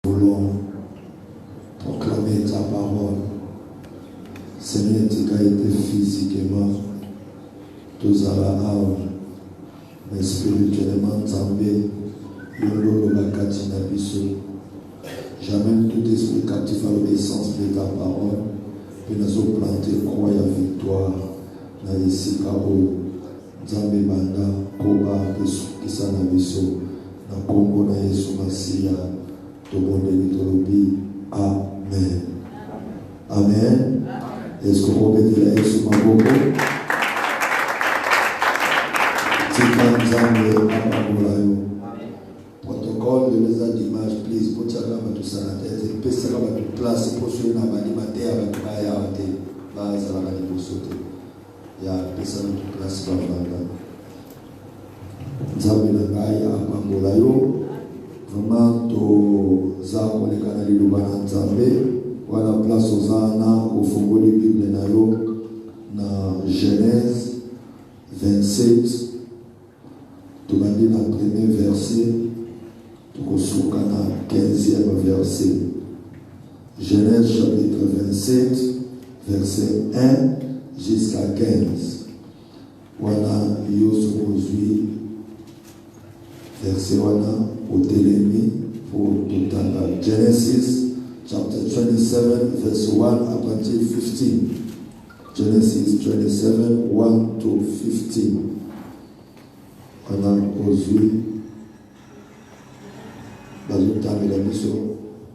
Nous voulons proclamer ta parole. Seigneur, tu as été physiquement, tous à la âme, mais spirituellement, Zambé, Yolo, Lakatina, Bisso. J'amène tout esprit captif à l'obéissance de ta parole, et nous avons planté croix et victoire. Na Isikao, Zambé Banda, Koba, Kisana Bisso, na Kongo na Yesu Masia, Tobonde Mitolobi. Amen. Amen. Est-ce que vous mettez la Yesu Maboko? Tika Zambé Amabolayo. Protocole de les images, please. Pour tchaka batu sanatese, pesaka batu place pour suivre na bani matea batu baya wate, baza la bani bosote. Ya pesaka batu place bavanda. Nzambe na ngai Amabolayo. Vraiment to za kolekana liluba na Nzambe. Voilà place aux ana au fongo de Bible na yo na Genèse 27. Tu vas lire le premier verset. Tu vas na 15e verset. Genèse chapitre 27, verset 1 jusqu'à 15. Voilà, Yos aujourd'hui, verset 1 au Télémi pour tout à l'heure. Genesis chapter 27, verse 1 à partir 15. Genesis 27, 1 to 15. Voilà, aujourd'hui,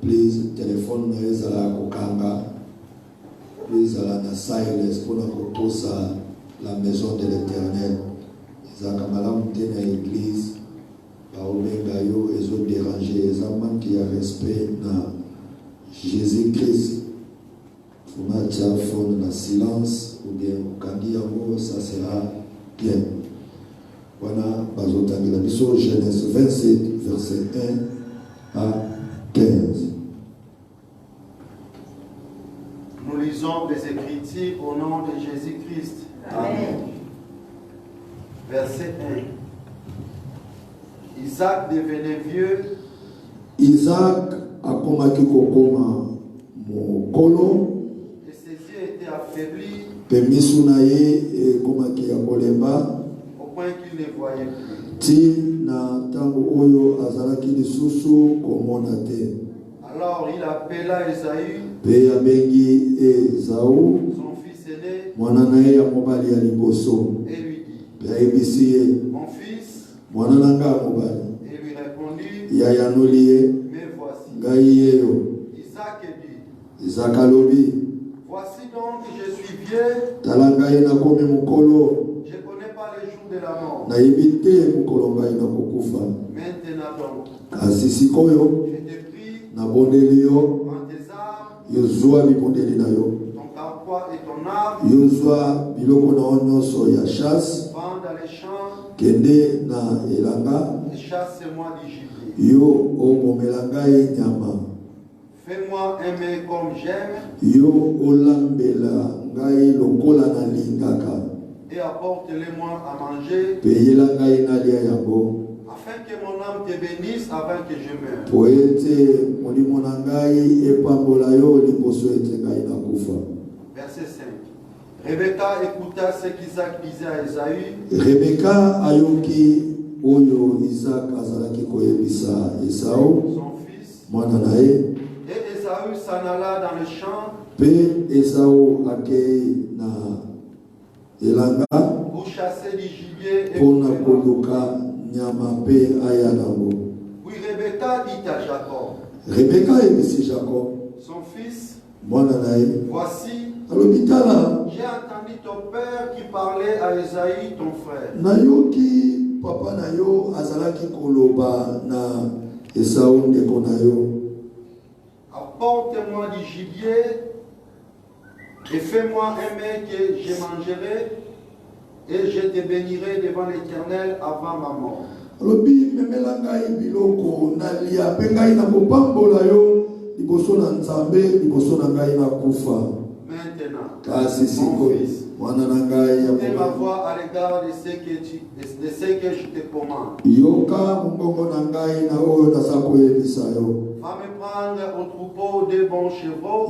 please, téléphone na la kokanga. Please, ala na silence pour posa la maison de l'Éternel. Zakamala mute na église, baobenga yo ezo déranger, eza manque ya respect na Jésus-Christ. Faut mettre la phone na silence ou bien okandi yango, ça sera bien. Voilà, bazotangela biso Genèse 27, verset 1 à 15. Nous lisons les Écritures au nom de Jésus-Christ. Amen. Verset 1. Isaac devenait vieux. Isaac a komaki kokoma mokolo. Et ses yeux étaient affaiblis. Pe misu na ye komaki ya kolemba. Au point qu'il ne voyait plus. Ti na tango oyo azalaki lisusu komona te. Alors il appela Esaü, pe abengi Esaü, son fils aîné, mwana na ye ya mobali ya liboso, et lui dit, pe ayebisi ye, mon fils, mwana na nga ya mobali. Et lui répondit, yayanoli ye, mais voici. ngai yeyo. Isaac dit, Isaac alobi, voici donc je suis vieux, tala ngai nakomi mokolo, je ne connais pas les jours de la mort. nayebi te mokolo ngai nakokufa. Maintenant donc, kasi sikoyo je te prie, nabondeli yo, prends tes armes, yozwa bibondeli na yo, ton carquois et ton arme, yozwa biloko na yo nyonso ya chasse, va dans les champs, kende na elanga, et chasse-moi du gibier. yo omomela ngai nyama, Fais-moi aimer comme j'aime, yo olambela ngai lokola nalingaka, et apporte-les-moi à manger, peyela ngai nalia yango, afin que mon âme te bénisse avant que je meure. po ete molimo na ngai epambola yo liboso ete ngai nakufa. Verset 5. Rebecca écouta ce qu'Isaac disait à Esaü. Rebeka ayoki oyo Isaac azalaki koyebisa Esau, Son fils. mwana na ye, Et Esaü s'en alla dans le champ pe Esau akei na elanga pour chasser du gibier et mpona pour koluka nyama pe aya nango. Puis Rebecca dit à Jacob, Rebeka ayebisi Jacob, son fils, mwana na ye, voici, alobi tala, j'ai entendu ton père qui parlait à Esaü, ton frère. nayoki papa na yo azalaki koloba na Esau ndeko na yo, Apporte-moi du gibier et fais-moi aimer que je mangerai et je te bénirai devant l'Éternel avant ma mort. alobi memela ngai biloko nalia pe ngai nakopambola yo liboso na Nzambe, liboso na ngai nakufa. Maintenant, kasi mon sikoyo fils, Écoutez ma voix à l'égard de ce que je te commande. Va me prendre au troupeau de bons chevaux.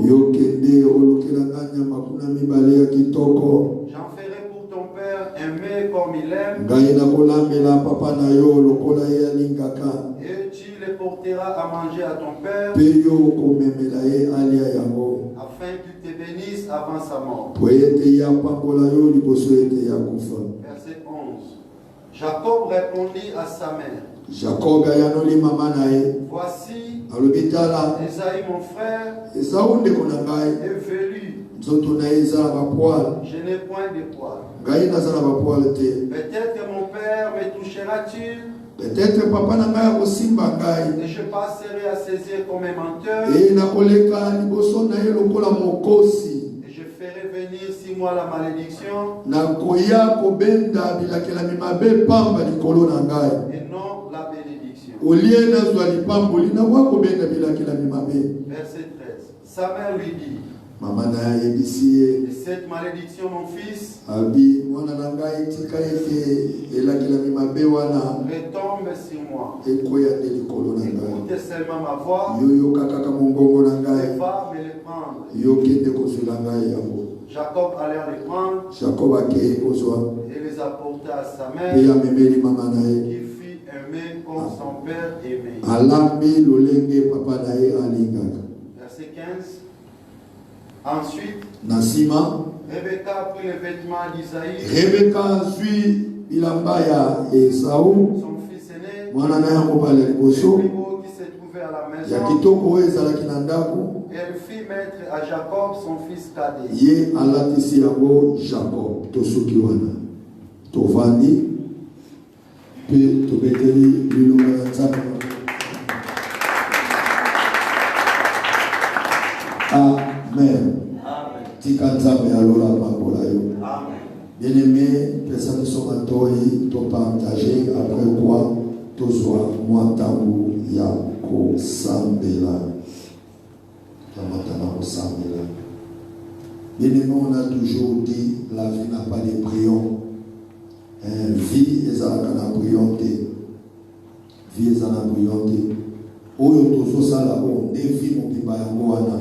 J'en ferai pour ton père aimer comme il aime. Et tu les porteras à manger à ton père, afin qu'il te bénisse avant sa mort. Verset 11. Jacob répondit à sa mère. Voici, Esaïe mon frère est velu. Je n'ai point de poils. Peut-être que mon père me touchera-t-il. Peut-être papa nanga kosimba ngai. Et je passerai à ses yeux comme un menteur. Et nakoleka liboso na ye lokola mokosi. Et je ferai venir 6 mois la malédiction. Nakoya kobenda bilakela mimabe pamba likolo na ngai. Et non la bénédiction. Olie nazwa lipamboli na wa kobenda bilakela mimabe. Verset 13. Sa mère lui dit. Maman na yebisiye. Et cette malédiction mon fils. Abi mwana na ngai tika ete elakela mimabe wana. Retombe sur moi. Ekoya de likolo na ngai. Écoutez seulement ma voix. Yoyo kaka mongongo na ngai. Et va me les prendre. Yo kende kozela ngai yango. Jacob allait les prendre. Jacob akei kozwa. Et les apporta à sa mère. Pe ya memeli mama na ye. Qui fut aimé comme son père aimé. Alambi lolenge papa na ye alingaka. Verset 15. Ensuite, Nasima, Rebecca prit les vêtements d'Isaïe, Rebecca suit bilamba ya Esaú, son fils aîné, mwana na ya mobali liboso, le plus beau qui se trouvait à la maison. Ya kitoko ezalaki na ndako. Elle fit mettre à Jacob son fils cadet. Ye alatisi yango Jacob tosuki wana. Tovandi pe tobeteli bilunga ya Nzambe. Amen. Tika Nzambe alola pambola yo. Amen. Bien-aimé, personne ne soit toi, to partager après quoi to soit moi tangu ya ko sambela. Tamatana ko sambela. Bien-aimé, on a toujours dit la vie n'a pas de prions. Vie est à la priorité. Vie est à la priorité. Oyo tozo sala o devi mo biba yango wana.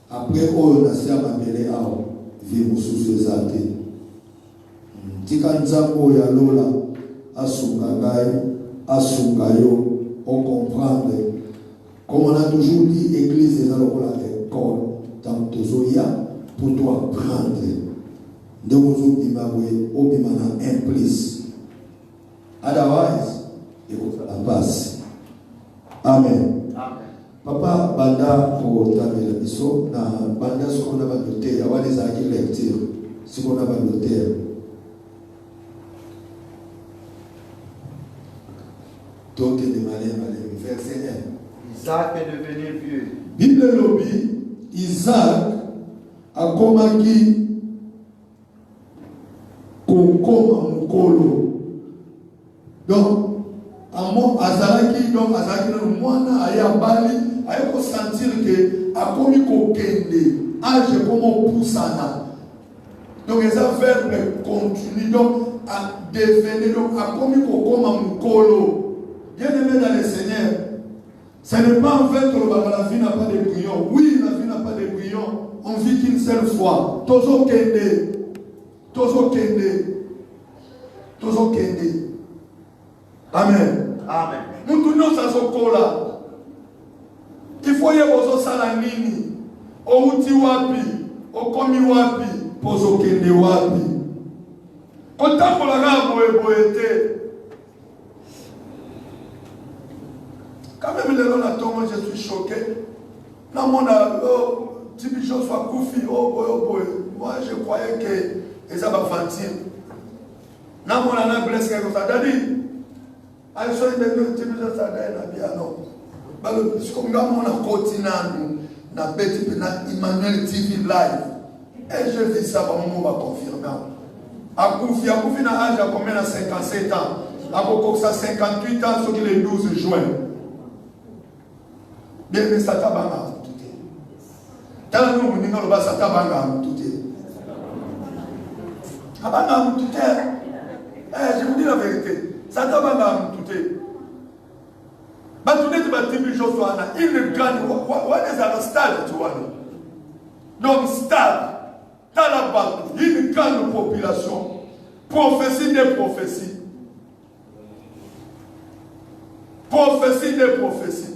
Après oyo na sia mabele ao vie mususu ezate. Tika nzambo ya lola asunga ngai asunga yo on comprendre. Comme on a toujours dit, église est dans le école. Tant tozoya pour toi apprendre. De vous bimabwe obimana implice. Otherwise, il faut faire la passe. Amen. Amen. Papa banda pour tabela biso na banda soko na balote ya wale za ki lecture soko na balote donc de malé verset 1. Isaac est devenu vieux. Bible lobi Isaac akomaki kokoma mukolo. Donc amo azalaki donc azalaki na mwana ayabali ayako sentir que akomi kokende age comme poussana. Donc les verbes continuent donc à devenir donc akomi kokoma mukolo. Bien-aimé dans le Seigneur, ce n'est pas en fait que la vie n'a pas de brillant. Oui, la vie n'a pas de brillant. On vit qu'une seule fois. Tozo kende. Tozo kende. Tozo kende. Amen. Amen. Nous nous sazokola. Il faut y avoir ça nini. Outi wapi. Okomi wapi. Pozo kende wapi. Kota kola ga boete. Quand même, les gens moi je suis choqué. Dans mon type chose soit koufi, moi je croyais que les gens vont fantir. Dans mon ana blessé comme ça, Daddy, allez soyez de type chose ça d'ailleurs bien non. Parce que comme dans mon continent, na petit na Emmanuel TV live, et je vis ça, mon va confirmer. À koufi na âge à combien à 57 ans, à ça 58 ans sur le 12 juin. Bien, mais ça t'a tout. Tant que nous venons là-bas, ça t'a tout. Je vous dis la vérité. Satan va tout. Il ne gagne. What is un stade, tu vois? Donc, stade. Il gagne population. Prophétie des prophéties. Prophétie des prophéties.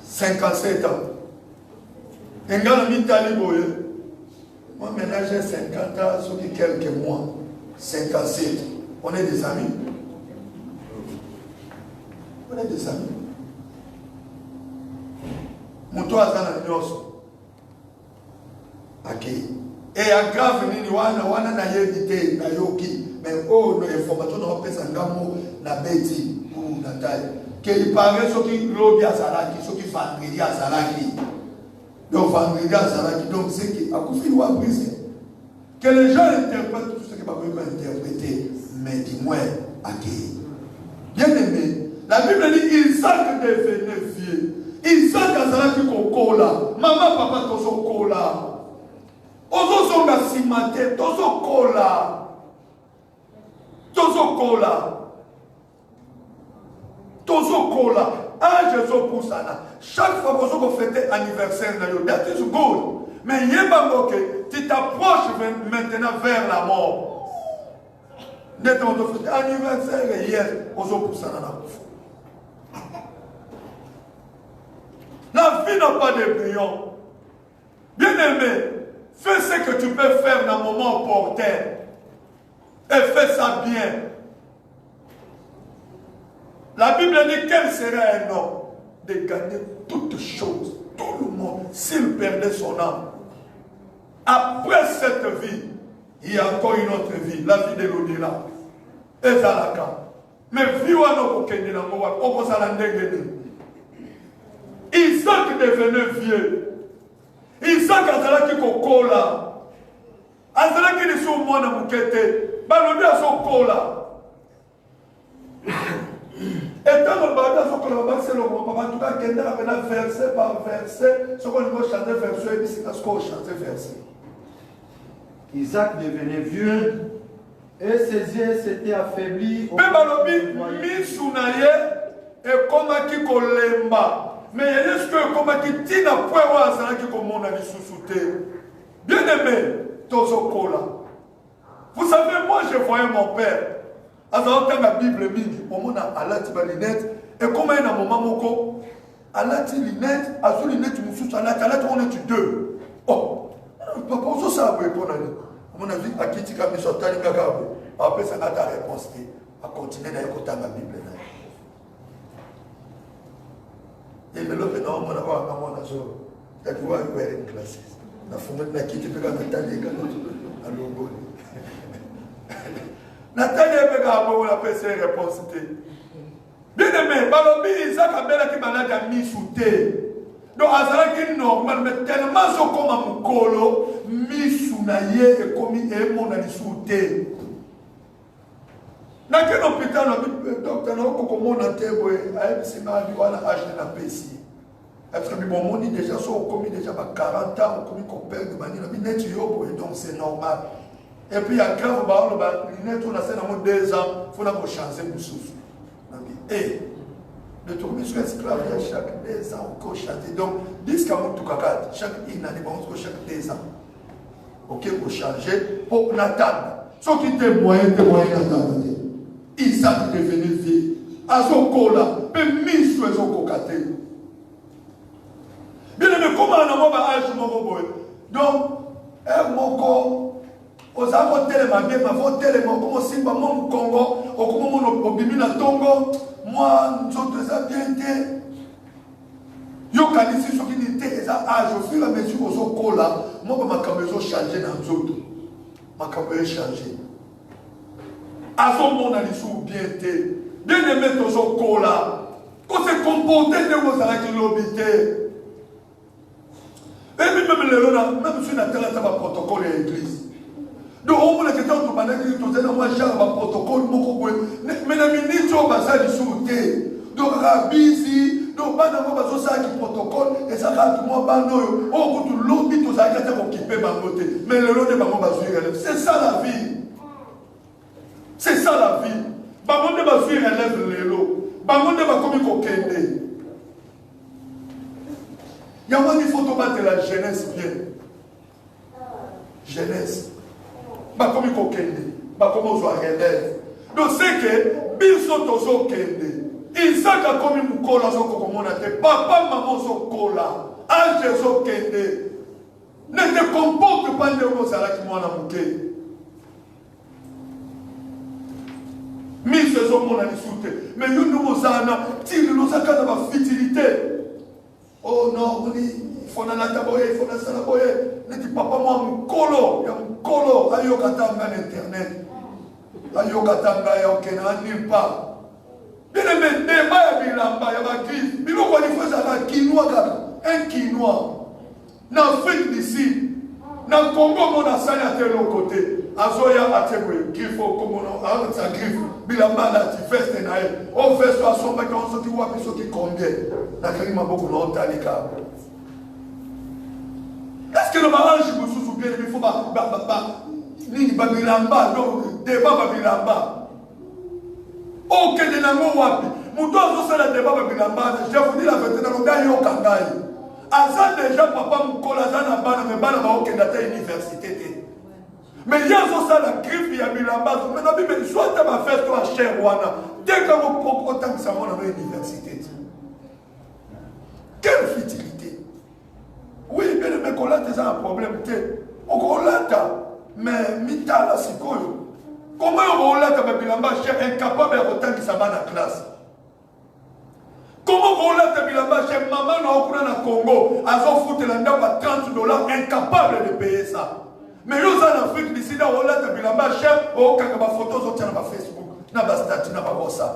57 ans. Un gars en Italie, moi maintenant j'ai 50 ans, sauf quelques mois. 57. On est des amis. On est des amis. Mon toit est dans l'union. Ok. Et à grave, wana na yebite na yoki. Mais oh, nos informations n'ont pas s'engamo na beti ou na taille. Qu'il paraît ce qui lobby à Salaki, ce qui vendredi à Salaki. Donc vendredi à Salaki, donc c'est qui a couffé ou a brisé. Que les gens interprètent tout ce que Papa peut interpréter, mais dis-moi, ok. Bien aimé, la Bible dit Isaac devenait vieux. Isaac a Salaki kokola. Maman, papa, tozo kola. Ozo zonga simate, tozo kola. Tozo kola. Tozo kola. Âge zo pour ça. Chaque fois que vous fêtez anniversaire, that is good. Mais tu t'approches maintenant vers la mort. Dès que vous fêtez anniversaire, hier, vous pour ça. La vie n'a pas de brillant. Bien aimé, fais ce que tu peux faire dans le moment opportun. Et fais ça bien. La Bible dit quel serait un homme de gagner toutes choses, tout le monde, s'il perdait son âme. Après cette vie, il y a encore une autre vie, la vie de l'au-delà. Et Zalaka. Mais Isaac devenait vieux. Isaac a zalaki kokola. Azalaki ni so mwana mukete. Balobi a so kola. Et tant que Bada so kola, c'est le moment. Papa, tout cas, quelqu'un a fait verset par verset. Ce qu'on va chanter verset, et puis c'est ce qu'on chante verset. Isaac devenait vieux et ses yeux s'étaient affaiblis. Mais Balobi, Misunaye, et comme qui kolemba. Mais est-ce que comme qui tina poids azalaki comme on a dit sous-souté. Bien aimé, Tozo Kola. Vous savez, moi je voyais mon père. Azalaki la Bible midi, on a alati balinette et comme il y a un moment moko, alati linette, azul linette mususu alati on est deux. Oh, papa on ça va répondre. On a vu à qui tu as mis sur tali kagabo. Après ça n'a ta réponse à continuer à écouter la Bible. Et le lot de non, on a voir un moment à tu vois, il y a une classe. La fumette n'a quitté que Nathalie à Longo. Nathalie a fait ses réponses. Bien aimé, Balobi, Isaac a bien qui malade à mis sous thé. Donc, Azara qui est normal, mais tellement so comme un mukolo, mis sous naïe et comme il est mon ami sous thé. Dans quel hôpital, le docteur n'a pas comment on a été, il m'a dit, voilà, âge de la PC. Parce que bon, on dit déjà, on commis déjà 40 ans, on commis qu'on perd de manière, donc c'est normal. Et puis, il y a grave, on a fait 2 ans, il faut changer de souffle. Et, le tourner sur l'esclave, chaque 2 ans, on peut changer. Donc, 10 camots tout cacat, chaque année, on peut chaque 2 ans. Ok, pour changer, pour n'attendre. Ce qui était moyen d'attendre. Isaac devenu vieux. Azokola, mais mis sur les okokaté. Bien aimé, comment on a âge donc, moko, aux avons tellement bien, ma voix tellement, comme si ma mon Congo, ou comme mon obimina Tongo, moi, nous autres, ça bien été. Yo, quand ici, ce qui était, ça âge, au fur et à mesure, aux okola, moi, ma caméra changé dans les autres. Ma caméra changé. À son monde, on a dit bien été. Bien aimé, toujours cola. Qu'on s'est comporté de vos arrêts qui l'obité. Et puis même les lois, même si on a tel un protocole à l'église. Donc on a dit que tout le monde a moi j'ai un protocole, mais la ministre on va ça du souté. Donc rabisi, Donc, bana ngo bazo ça qui protocole et ça quand moi bano oh tout l'autre tout ça qui est occupé bangote mais le lot de bango bazui relève. C'est ça la vie. C'est ça la vie. Bango de bazui relève le lot. Bango de bakomi kokende. Yamani il faut battre la jeunesse bien. Jeunesse. Bakomi kokende. Bakomi ozo relève. Donc c'est que biso tozo kende. Isaac a commis Mukola, papa, maman, Zokola, âge, Zokende. Ne te comporte pas de Rosala qui m'a mouké. Mise ce monde à l'issouté. Mais nous nous avons tiré nos accords de ma futilité. Oh non, il faut la taboyer, il faut la salaboyer. Ne dis papa, moi, Mukolo, il y a Mukolo, Ayokatanga Internet. Ayokatanga, Ayokena, nulle part. Bien aimé, débat ya bilamba ya bagrise. Bilo kwa nifo ça quinoa kaka. Un quinoa. Na Afrique d'ici. Na Congo mon a sali à tel côté. Azoya ategwe griffe comme on a sa griffe. Bilamba la ti veste na elle. On fait soit son bac on sorti wa piso qui combien. Na kali maboko na ontalika. Est-ce que le mariage vous sous bien il faut ba ni ba bilamba donc débat ba bilamba. Ok, de nango wapi. Mouto azo la débat babilamba. Je vous dis la vérité, dans le gars yo kangai. Aza déjà papa mukola zana bana me bana ba ok data université. Mais il y a la griffe ya bilamba. Mais na bible soit ta ba faire toi cher wana. Dès que vous propre autant que ça mon dans l'université. Quelle futilité. Oui, bien mais qu'on a déjà un problème on colata mais mitala sikoyo. Comment on l'a cher incapable de autant qui s'en va dans la classe? Comment on l'a cher maman dans le Congo, à son foutre la dame à $30, incapable de payer ça? Mais nous en Afrique, d'ici là, on l'a cher, on a des photos sur Facebook, on a des statuts, on a des ça.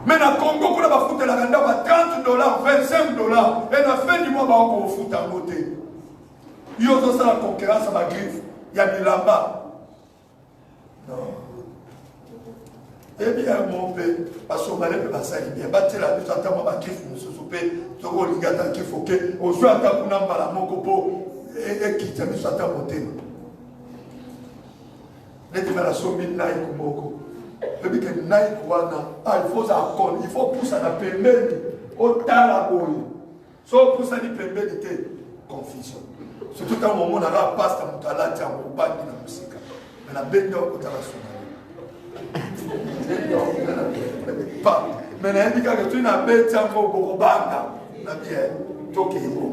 Mais dans le Congo, on a foutre la dame à $30, $25, et à la fin du mois, on va foutre en côté. Il y a aussi la concurrence à ma griffe, il y a des là-bas. Non. Eh bien, mon père, parce qu'on m'a dit que ça y bien. Battre la lutte, attends, ma kif, nous se souper, tu vois, les gars, qui faut que, au jeu, attends, qu'on a mal à mon copo, et quitte, mais ça t'a monté. Les deux, la somme, Nike, Moko. Et puis que Nike, ah, il faut ça, il faut pousser à la pembeni, au talaboy. Sauf pousser à la pembeni, confusion. Surtout quand on a la passe, on a la tiens, on bat de la musique. Mais la bête d'or, on a la sonnerie. Pas. Mais la indique que tu n'as pas été en gros banga. La bière. Toké bon.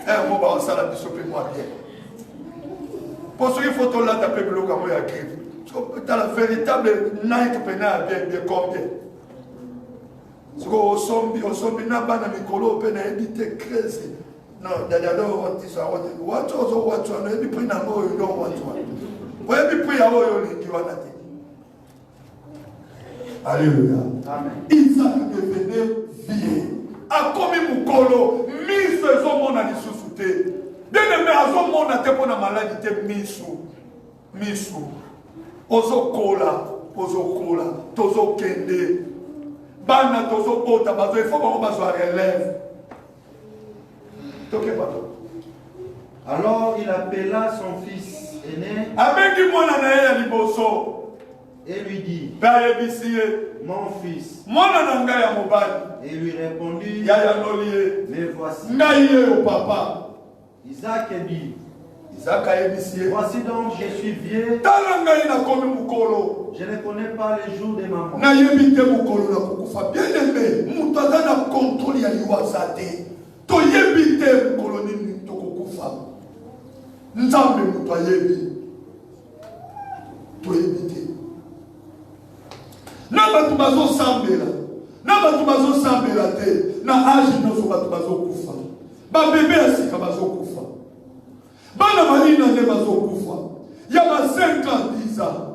Un mot va en salle à bisopé moi bien. Pour ce qu'il faut tout là taper le logo comme il y a griffe. Tu as la véritable Nike pénal bien combien. Ce qu'on sombi n'a pas de micro pénal éviter crazy. Non, d'ailleurs, on dit ça. What on a dit pris dans l'eau, you don't want one. Vous avez pris à l'eau, you want it. Alléluia. Isaac devenait vieux. A commis Mukolo, mis faisons mon année sous-souté. Bien aimé, à son monde a été pour la maladie, misou. Ozo kola, tozo kende. Bana tozo bota, il faut qu'on va se relève. Alors il appela son fils aîné et lui dit, mon fils. Et lui répondit, mais voici. Isaac dit, voici donc je suis vieux, je ne connais pas les jours de ma mort. Nzambe mutu ayebi toyebite na batu bazosambela te na age nyonso batu bazokufa babebe ya sika bazokufa bana balina nde bazokufa ya ba 50 ans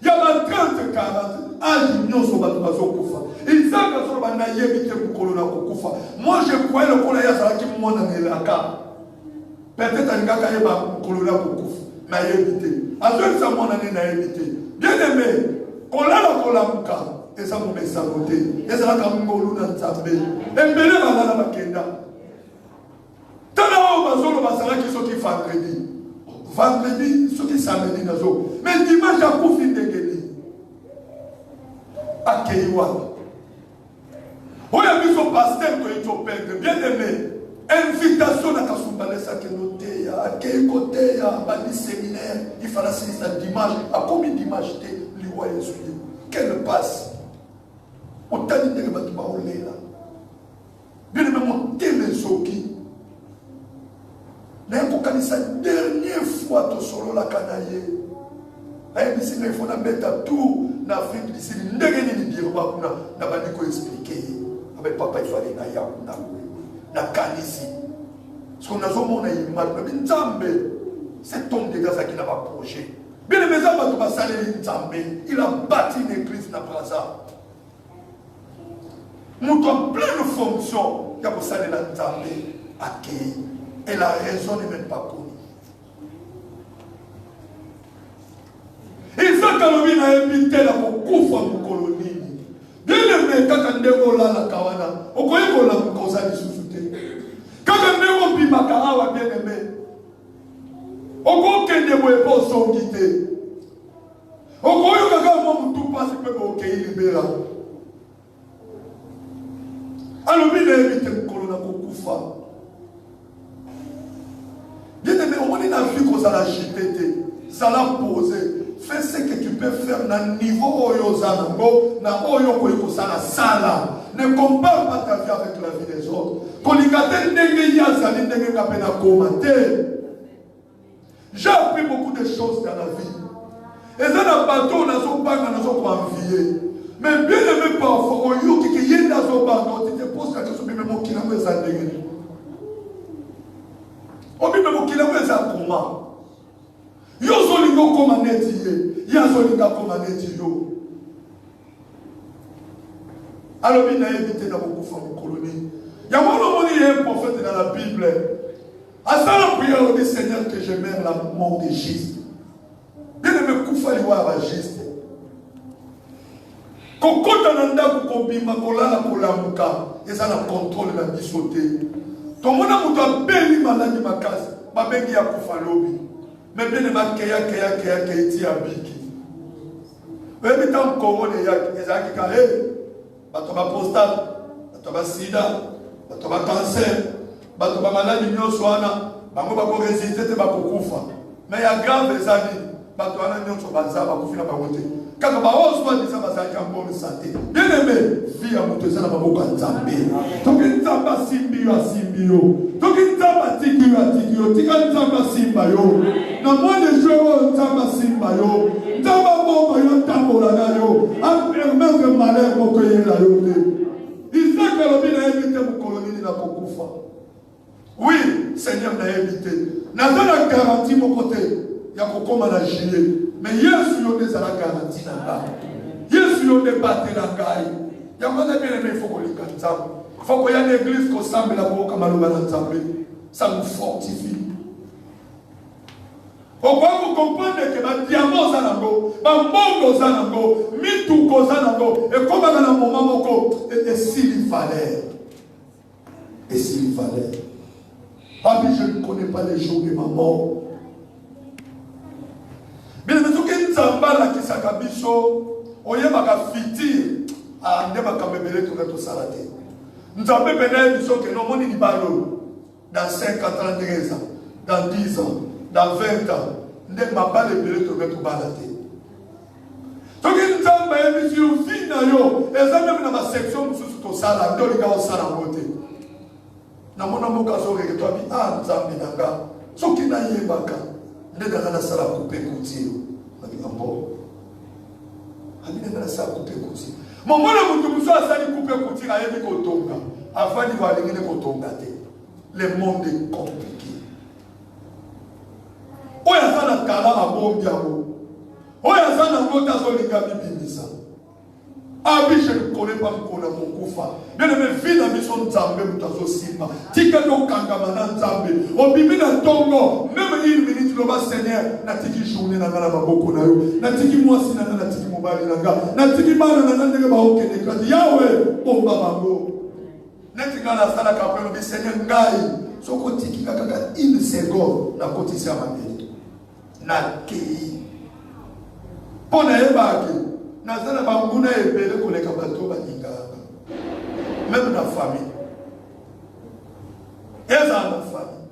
ya ba 30 40 age nyonso batu bazokufa Isaac azoloba nayebi te mokolo na kokufa. Moi je croyais le kola ya azalaki mwana melaka. Peut-être alingaka yeba mokolo na kokufa nayebi te. Azolisa mwana ne nayebi te. Bien aimé, kolala kolamuka eza momesano te ezalaka ngolu na nzambe embele balala bakenda tala oyo bazolo bazalaki soki vendredi soki samedi nazo mais dimanche akufi ndenge nini akei wapi oyo biso paster toyiti operdre bien aimé invitation na kasumbalesaki noteya akei koteya bandi séminaire ifala silisa dimanche akomi dimanche te liwa yesu ye quelle passe otali ndenge bato baolela bien aimé motema ezoki naye kokanisa dernière fois tosololaka na ye ayebisi ngai fo nabeta tour na afrique du sud ndenge nini birba kuna na bandi koexplike ye abe papa ifale na ya kuna nakanisi soki nazomona image nabi nzambe cet homme de grâce akina baprojet bien aimé eza bato basaleli nzambe il a bâti une église na braza moto en pleine fonction ya kosalela nzambe akei et la raison n'est même pas connue. Il s'est calmé à éviter la kokufa mukolonie. Bien aimé, quand on est là la kawana, on connaît qu'on l'a causé du sous-souté. Quand on est au bimakawa, bien aimé, on connaît qu'on est pas son guidé. On connaît qu'on tout passe peu pour qu'il libère. Alors bien éviter mukolonie kokufa. Bien aimé, on est dans la vie qu'on a agité, ça l'a posé. Fais ce que tu peux faire dans le niveau Oyozanango, dans Oyo Sala Sala. Ne compare pas ta vie avec la vie des autres. J'ai appris beaucoup de choses dans la vie. Et ça n'a pas tout, on a son bac, on a son envié. Mais bien aimé, parfois, Oyo qui est dans son bac, tu te poses la question, mais mon qui n'a pas ça. Obi me mokila weza kuma yo zolingo koma neti ye ya zolinga koma neti yo alors bien éviter na beaucoup femme colonie ya mona moni un prophète dans la Bible à ça la prière au Seigneur que je mère la mort de Jésus bien me kufa liwa ba Jésus kokota nanda kobima kolala kolamuka eza na contrôle na bisoté. Tout le monde a béni maladie ma case, ma bengi a kufa lobi, mais bien ma keya ti abiki. Mais tant couronne ya ezaki ka bato ba prostate, bato ba sida, bato ba cancer, bato ba maladie nyonso wana, bango ba ko résister te ba kufa. Mais ya grave ezali, bato wana nyonso baza ba kufina ba wote. Quand ba oswa disa bazaki en bonne santé. Bien aimé, vie à moto ça na maboko nzambe. Donc nzamba simbio asimbio. Donc nzamba tikio, tika nzamba simba yo. Na moi de jouer nzamba simba yo. Nzamba moko yo tambola na yo. A permettre malheur moko yela yo te. Isa kalobi na éviter mu colonie na kokufa. Oui, Seigneur na éviter. Na dona garantie mon côté. Ya kokoma na juillet. Mais Yesu yo des la garantie na nga. Yesu yo des battre na ngai. Ya mwana bien aimé il faut qu'on le nzambe. Il faut qu'il y ait une église qui semble la boka maloba na nzambe. Ça nous fortifie. Pourquoi vous comprenez que ma diamant zanango, ma mongo zanango, mituko zanango, et comme dans un moment moko, et s'il fallait. Et s'il fallait. Ah mais je ne connais pas les jours de ma mort. Bien mais tout nzamba la kisaka biso, oyebaka fiti, ah ndeba kamebele to salate. Nzambe bena biso que non moni libalo dans 5 ans, 33 ans, dans 10 ans, dans 20 ans, ndeba mabale bele to balate. Donc nzamba biso fina yo, eza même na ma section mususu to sala, ndo linga o sala ngote. Na mona moka zo ke to bi ah nzambe nanga, soki na yebaka. Ndeka na sala couper couture. Abi ambo. Abi ndeka sala couper couture. Momona mutu muso asali couper couture ayebi ko tonga. Afani balingine ko tonga te. Le monde est compliqué. Oya sana kala abombi abo. Oya sana ngota zo linga bibimisa. Abi je ne connais pas mkona mokufa. Bien aimé vie na mission nzambe mutazo simba. Tika do kangama na nzambe. Obimi na tongo. Même une minute le bas Seigneur na tiki journée na ngala maboko na yo. Na tiki mwasi na tiki mobali na nga natiki bana na ndenge baokende klase yawe bomba bango neti nga nasalaka mpe lobi seigneur ngai soki otikika kaka 1 seconde nakotisa mabele nakei mpo nayebaki naza na banguna ebele koleka bato balingaka même na famille ezala na famille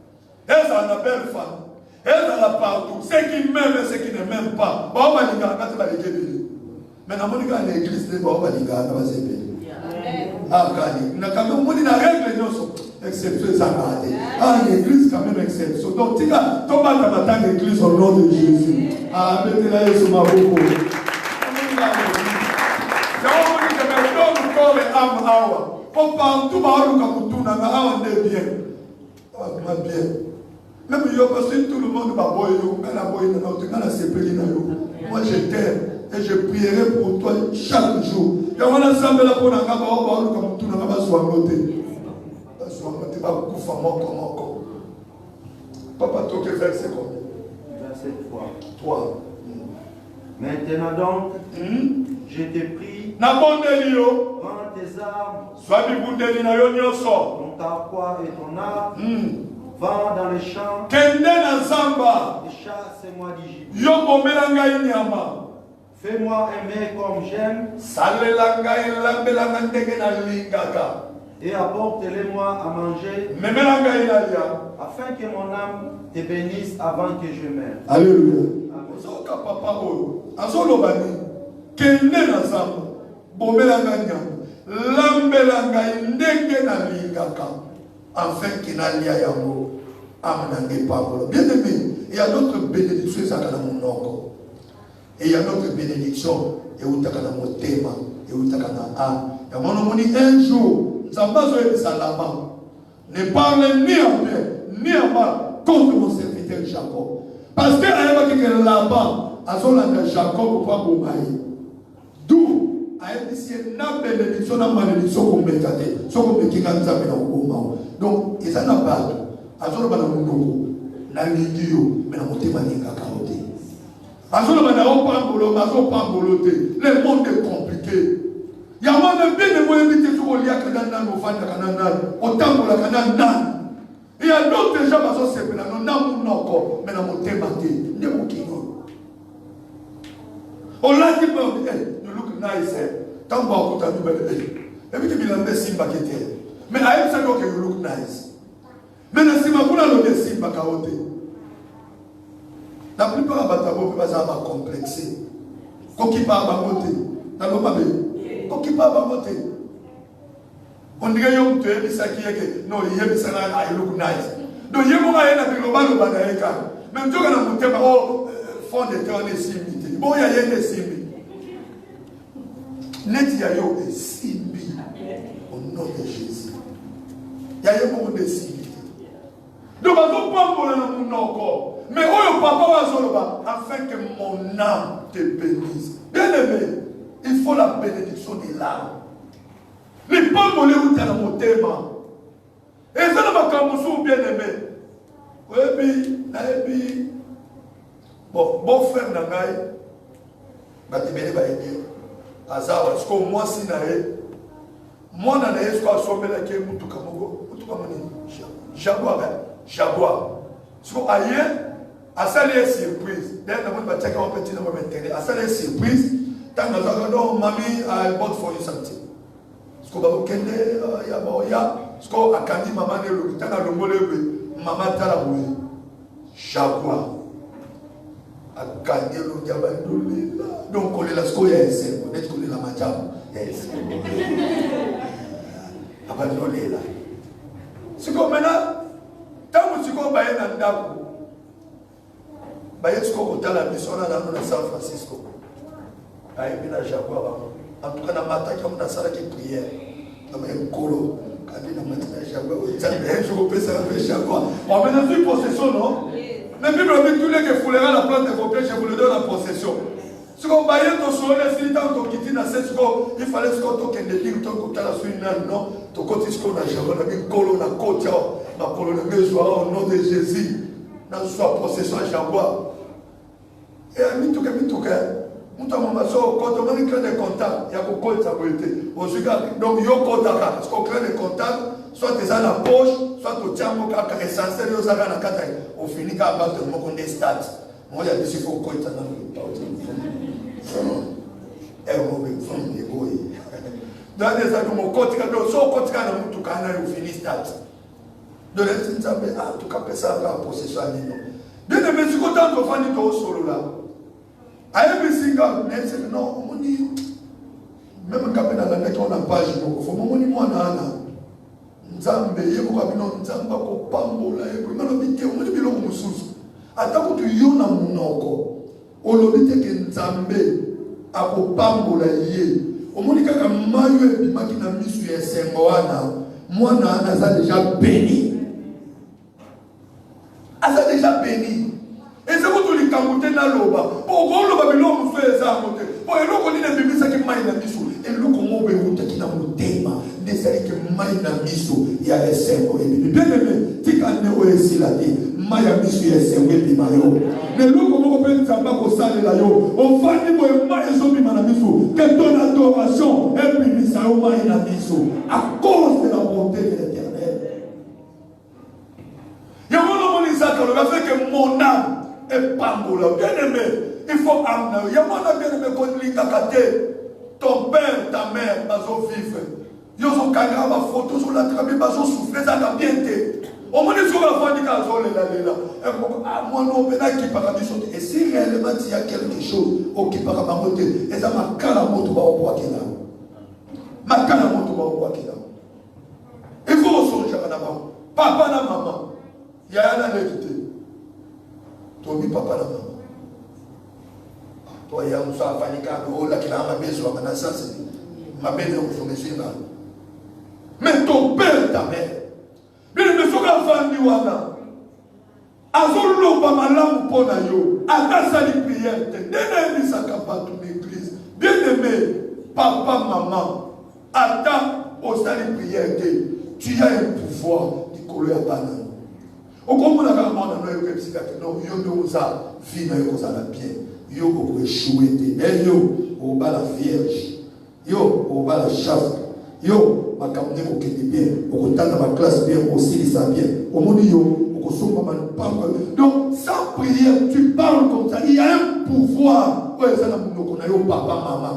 ezala na belle famille ezala partout ceux qui m'aiment et ceux qui ne m'aiment pas bao balingaka kati baleki ebele mais namoni kaka na église nde bao balingaka baza ebele akani nakambi omoni na règle nyonso exception ezanga te l'église quand même exception donc tika tobata matanga église au nom de Jésus betela yesu maboko partout baoluka mutuna nga awa nde bien ma bien même yo parce que tout le monde baboye yo nga na boye na ote nga na sepeli na yo moi je t'aime et je prierai pour toi chaque jour yango nasambela mpo na nga baoluka mutuna nga bazwango te bazwango te bakufa moko papa toke verset combien verset 3 maintenant donc je t'ai pris nabondeli yo prends tes armes zwa bibundeli na yo nyonso ton carquois et ton arc va dans les champs kende na zamba et chasse-moi d'Égypte yo bomela ngai nyama fais-moi aimer comme j'aime salela ngai lambela nga ndenge nalingaka et apporte-les-moi à manger memela ngai nalia afin que mon âme te bénisse avant que je meure. Alléluia. Ozoka papa oyo azoloba nini kende na zamba bomela ngai nyama lambela ngai ndenge nalingaka afin que nalia yango ame na ngai pambolo. Bien aimé, il y a d'autres bénédictions ezalaka na monoko et il y a d'autres bénédictions eutaka na motema eutaka na âme. Yango nomoni un jour nzambe azoyebisa Laban ne parle ni à bien ni à mal contre mon serviteur Jacob parce que ayebaki ke Laban azolanda Jacob po aboma ye d'où ayebisi ye na bénédiction na malédiction komeka te soko omekinga nzambe na koboma donc eza na bato azoloba na monoko nalingi yo me na motema alingaka yo te azoloba na yo pambolo azopambolo te le monde est compliqué yango na bene moyebi te soki oliaka na nani ofandaka na nani otambolaka na nani il y a d'autres gens bazosepela no na monoko me na motema te nde mokili oyo olati mpe you look nice ntango bakuta mibale ebiki bilamba esimbaki te me ayebisaki oke you look nice me na nsima kuna alobi esimbaka yo te la plupart ya bato abo mpe bazala bacomplexe kokipaka bango te naloba be kokipaka bango te ondike yo mutu oyebisaki yeke no yebisaka I look nice donc ye moko aye na bilobaloba na ye kaka me nzoka na motema o fond de terre esimbi te boya ye nde esimbi neti ya yo esimbi au nom de Jésus ya ye moko nde esimbi te donc bazopambola na monoko mais oyo papa wazoloba afin que mon âme te bénisse. Bien aimé, il faut la bénédiction de l'âme. Les pambole ou tala motema. Et ça n'a pas comme bien aimé. Oui, bon frère nangai, batibele ba yedi. Azawa, est-ce que moi si nae, moi na nae, est-ce que asombe la ke mutuka mogo, mutuka moni, jaguar. Est-ce que aye à ça les surprises d'ailleurs on va checker un petit nombre d'intérêt à ça les surprises tant que nous mamie I bought for you something ce qu'on va kende ya ce qu'on a kandi maman ne le tant que le molebe maman tala boue jaguar a kandi le diabandoli donc on est là ce qu'on est c'est on est qu'on est la majam yes abandonné là ce qu'on maintenant tant que ce qu'on va y aller dans Bayetsko kotala misona na San Francisco. Ayebi na jaguar en tout cas na mataki on sala ki prière. Na mkolo kadi na mataki jaguar o tsabe je ko pesa na jaguar. On met dans une possession non? Mais Bible dit tous les que foulera la plante de vos pieds, je vous le donne en possession. Ce qu'on bayet to sole si tant to kiti na sesko, il fallait ce qu'on to kende king to kotala suina non, to kotisko na jaguar na mkolo na kotia na kolo na besoin au nom de Jésus. Dans sa possession jaguar. Et à mituka Quand on crée des contacts, il y a beaucoup de stabilité. Donc, il y a parce qu'on crée des contacts, soit tu es dans la poche, soit tu tiens mon cas essentiel, on finit par battre le mot des stats. Moi, il y a des choses qui sont dans le temps. Dans les années, mon côté, on finit stats. De l'instant, en tout cas, ça va possession. Bien aimé, si vous avez un solo là, ayebi singa nese no moni même kapena la mettre na page moko fo moni mwana ana nzambe yebo kabino nzamba ko pambola yebo ngalo bite moni biloko mususu atako tu yona munoko olobi te ke nzambe akopambola ye omoni kaka mayo ebimaki na misu ya esengo wana mwana ana aza déjà béni et c'est pour tout les camoufler dans l'oba. Pour qu'on le babylone nous fait ça monter. Pour le qu'on dit les bébés ça qui maille la miso. Et le qu'on veut route qui n'a mon thème. Ne c'est que maille la miso. Il y a les cerveaux et bien aimé. Tu quand ne voyez si la dit maille la miso il y a les cerveaux et puis maillot. Mais le qu'on veut faire ça pas qu'on sale là yo. On va dire que maille zombie la miso. Que ton adoration et puis ça au maille la miso. À cause de la bonté de l'Éternel. Il y a mon nom Isaac le fait que mon âme et pambola, bien aimé, il faut amener. Il y a mon bien aimé qu'on lit ton père, ta mère, baso vivre. Ils ont caméra, ma photo sur la trame, baso souffler, ça a bien été. Au moins, sur la fois, ils ont là. Moi, non, mais qui parle de et si réellement il y a quelque chose, qui parle de monter, et ça m'a calamoto au bois qui est là. Ma calamoto au bois qui est là. Il faut ressourcer d'abord. Papa, la maman, il y a un invité. Tobi papa la maman. Toi, il y a un soir, Fanika, là qui a ma maison, ma naissance, ma maison, je me suis là. Mais ton père, ta mère, mais le monsieur qui a fait un wana, Azolo Bamalam Ponayo, Agasali prière, Déné Sakapa, ton église, bien aimé, papa, maman, attends au salut prière, tu as un pouvoir de coller à banane. Au comment on a eu un psychiatre, non, yo ça, vie na la bien, yo ko échoué, yo au bas la vierge, yo au bas la chasse, yo ma kamne ko kende bien, au tata ma classe bien, aussi les ça bien, au monde yo, au somba man parle. Donc sans prière, tu parles comme ça, il y a un pouvoir. Ouais, ça na munoko na yo papa maman.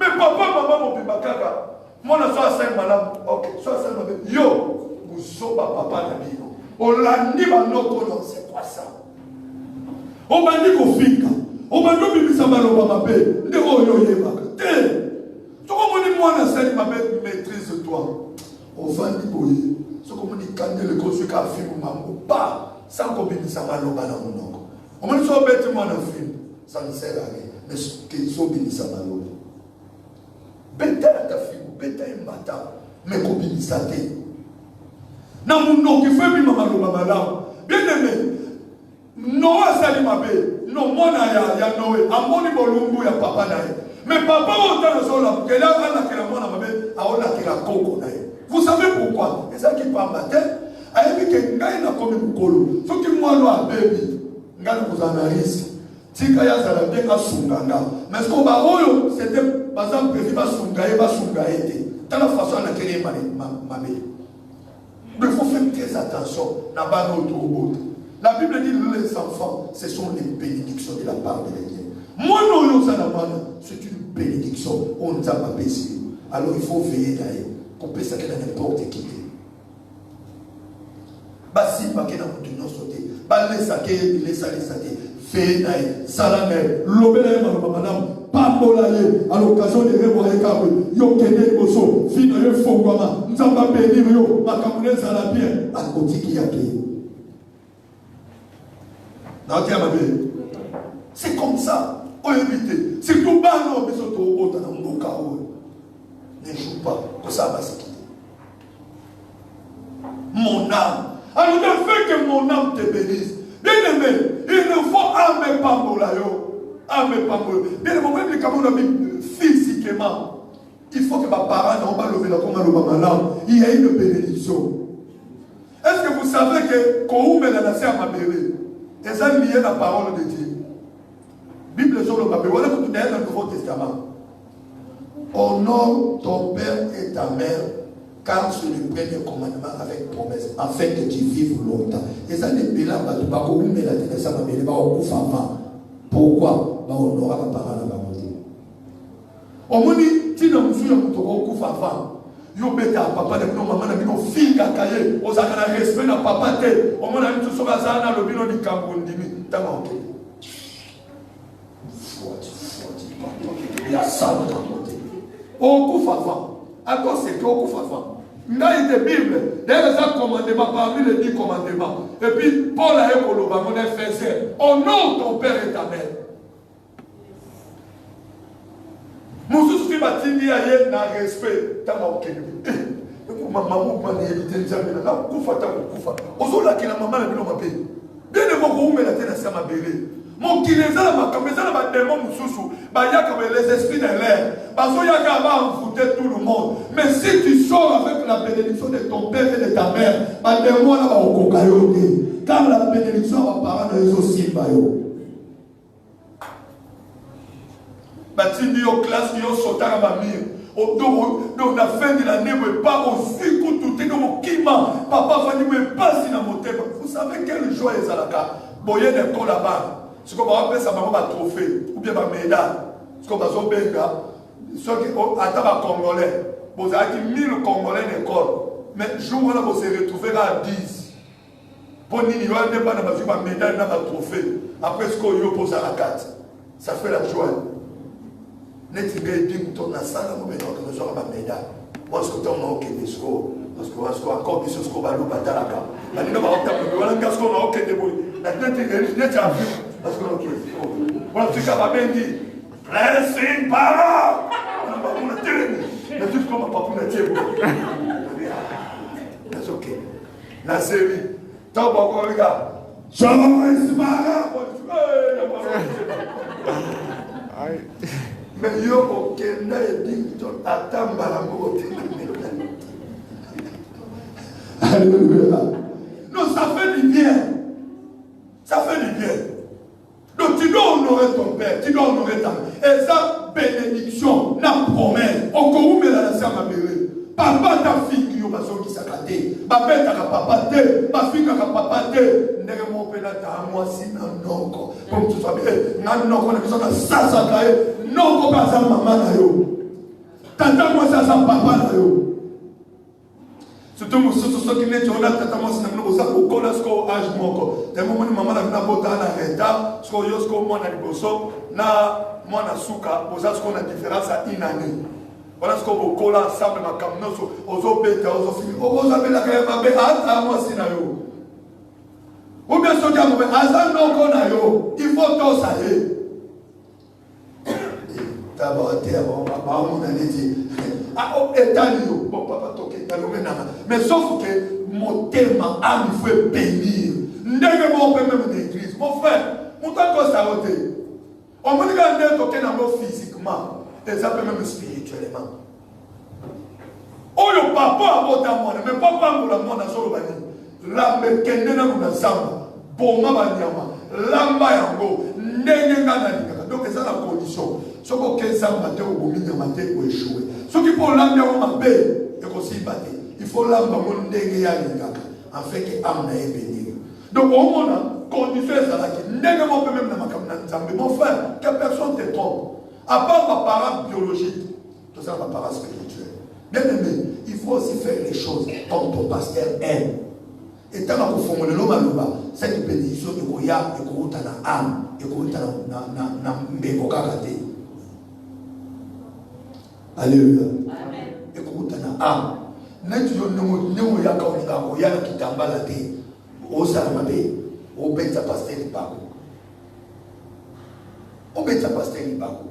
Mais papa maman mon bibakaka, moi na so 5 madame, OK, so 5 madame, yo, vous soba papa na bino. On l'a dit, c'est quoi ça? On m'a dit qu'on fica. On m'a dit que ça m'a dit que ça maîtrise-toi. On va dire que ce qu'on dit quand le consul a fait pas sans qu'on ça m'a dit on m'a dit que bêtement un film, ça ne sert à rien. Mais qu'ils sont bénis ça m'a dit. Bêta ta fille, bêta un matin, mais qu'on bénis ça t'est. Na muno qui fait mi mama lo bien aimé Noah sali mabe no mona ya Noé amoni bolumbu ya papa nae mais papa autant zola que là kana que la mona mabe aona que la koko nae vous savez pourquoi et ça qui pas matin ayebi que ngai na komi mukolo so ki mwana wa baby ngai kuzana risque tika ya zala bien ka sunganga mais ce qu'on ba oyo c'était par exemple prévu ba sunga été dans la façon na kene mabe. Mais il faut faire très attention. La Bible dit que les enfants, ce sont les bénédictions de la part de Dieu. Moi, c'est une bénédiction. On nous a pas baissé. Alors il faut veiller d'ailleurs. Pour que ça dans n'importe qui. Basi, pas qu'il y a un sauté. Balé, ça qui est, les salés, ça qui est. Veillez d'ailleurs. Salamé. L'obéla, madame. Pambolaye à l'occasion de revoir Kabwe, yo kene boso, fino yo fongwama, nzamba bénir yo, makamune zala bien, à côté qui a payé. C'est comme ça, on évite. Si tout bas non, mais surtout au bout d'un bon chaos, ne joue pas, que ça va se quitter. Mon âme, alors ne fais que mon âme te bénisse. Bien aimé, il ne faut amener Pambolayo. Ah, mais pas pour bien, même les physiquement, il faut que ma parent il y a une bénédiction. Est-ce que vous savez que quand vous mettez la à ma bébé, et ça lié à la parole de Dieu? Bible sur le papier. Voilà que tu es dans le Nouveau Testament. Honore ton père et ta mère, car c'est le premier commandement avec promesse, afin que tu vives longtemps. Et ça n'est pas là, pourquoi? On n'aura pas parlé à la montée. Au moins, si nous sommes tous yo beta papa de no maman na bino finga kaye ozaka na respect na papa te au moins na biso soka za na lobino di kambondimi tanga ok ya sala na moté okufafa ako c'est que okufafa ngai de bible d'ailleurs ça commandement parmi les 10 commandements et puis Paul a ekoloba mon Ephésiens honore ton père et ta mère. Mousous qui m'a dit aye na respect tanga okende maman m'a évité les amis là kufa ta kufa ozola ki na maman na bino mabe bien de boko umela tena sama bébé mon qui les a ma comme ça ba démon mousous ba ya comme les esprits de l'air bazo ya ka ba envoûter tout le monde mais si tu sors avec la bénédiction de ton père et de ta mère ba démon là ba okokayo car la bénédiction va parler de aussi ba yo. Batindi yo classe yo sotara bamir donc la fin de l'année pas aussi tout est dans kima papa va dire pas si na motema vous savez quelle joie est zalaka boye de ko là-bas ce qu'on va appeler ça ba trophée ou bien ba médaille ce qu'on va zo benga ce qui ata ba congolais vous avez 1000 congolais d'école mais jour là vous se retrouver à 10 pour nini yo ne pas na ba médaille na ba trophée après ce qu'on yo pose à la carte ça fait la joie. N'est-ce pas que tu as ça, nous avons un médaille. Moi, je suis en train de faire parce que je suis encore plus sur ce qu'on va nous battre là. Je suis en train de faire ce qu'on a fait. Je suis en train parce que voilà, tu as bien dit, blessing par on a télé. Mais tout ce qu'on m'a pas pu mettre. C'est ok. La série. T'as pas encore regard. Je suis mais yo okenda edicton atambala mote. Alléluia. Non, ça fait du bien. Ça fait du bien. Donc tu dois honorer ton père, tu dois honorer ta mère. Et ça, bénédiction, la promesse. Encore où mais la ça m'a béré. Papa ta fille qui yo baso qui sakate. Papa ta papa te, ma fille ka papa te. Ndenge mo pela ta moi si na noko. Comme tu sais, na noko na biso na sasa kae. Non, comme ça, maman na yo. Tata moi ça papa na yo. Surtout ceux qui mettent on a tata moi c'est nous ça au cola sco âge moko. Des moments maman na bota na reta, sco yo sco moi na liboso na moi na suka, boza sco na différence à une année. Voilà ce qu'on va coller ensemble ma camino aux bêtes aux filles. Aux amis la caille ma bête à moi si na yo. Ou bien ce diable mais azan non qu'on a yo. Il faut tout ça mais sauf que mon thème a me fait bénir. Même d'église. Mon frère, mon temps que ça a été. On me dit qu'on est physiquement, et ça peut même spirituellement. Oh, le papa a voté à moi, mais papa a voté à moi dans son bani. La me kende na nous ensemble. Bon, ma banyama. Lamba yango. Nenge ngana nikaka. Donc, c'est ça la condition. Ce qui est matin ou matin ou échoué. Ce qui pour l'âme de ma paix et aussi battre. Il faut l'âme de mon dégué afin que l'âme n'ait béni. Donc au moins, condition est ça qui n'est pas même dans ma campagne. Mon frère, que personne te trompe. À part ma parent biologique, tout ça ma parent spirituel. Bien aimé, il faut aussi faire les choses comme ton pasteur aime. Et tant que vous formez le nom, cette bénédiction de Goya et que tu as âme et que tu as alléluia. Écoute, na âme. N'est-ce pas nous ya kaolinga koya na kitambala te. O salamabe, o beta pasteur libako. O beta pasteur libako.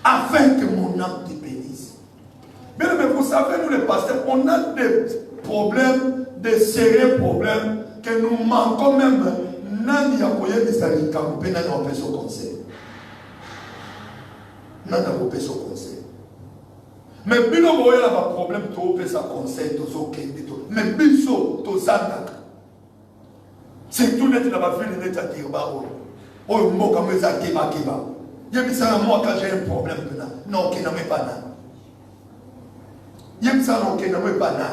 Afin que mon âme te bénisse. Mais vous savez, nous les pasteurs, on a des problèmes, des sérieux problèmes que nous manquons même. Nani ya koya bisali kampe nani on peut se conseil. N'a pas coupé son conseil. Mais bino boye la ba problème to pe sa conseil to zo kende to. Mais biso to zanda. C'est tout net la ba vie net à dire ba o. Oh, moi, comme ça, Keba. Il y a ça, moi, quand j'ai un problème, non, qui n'en met pas là. Il y a ça, non, qui n'en met pas là.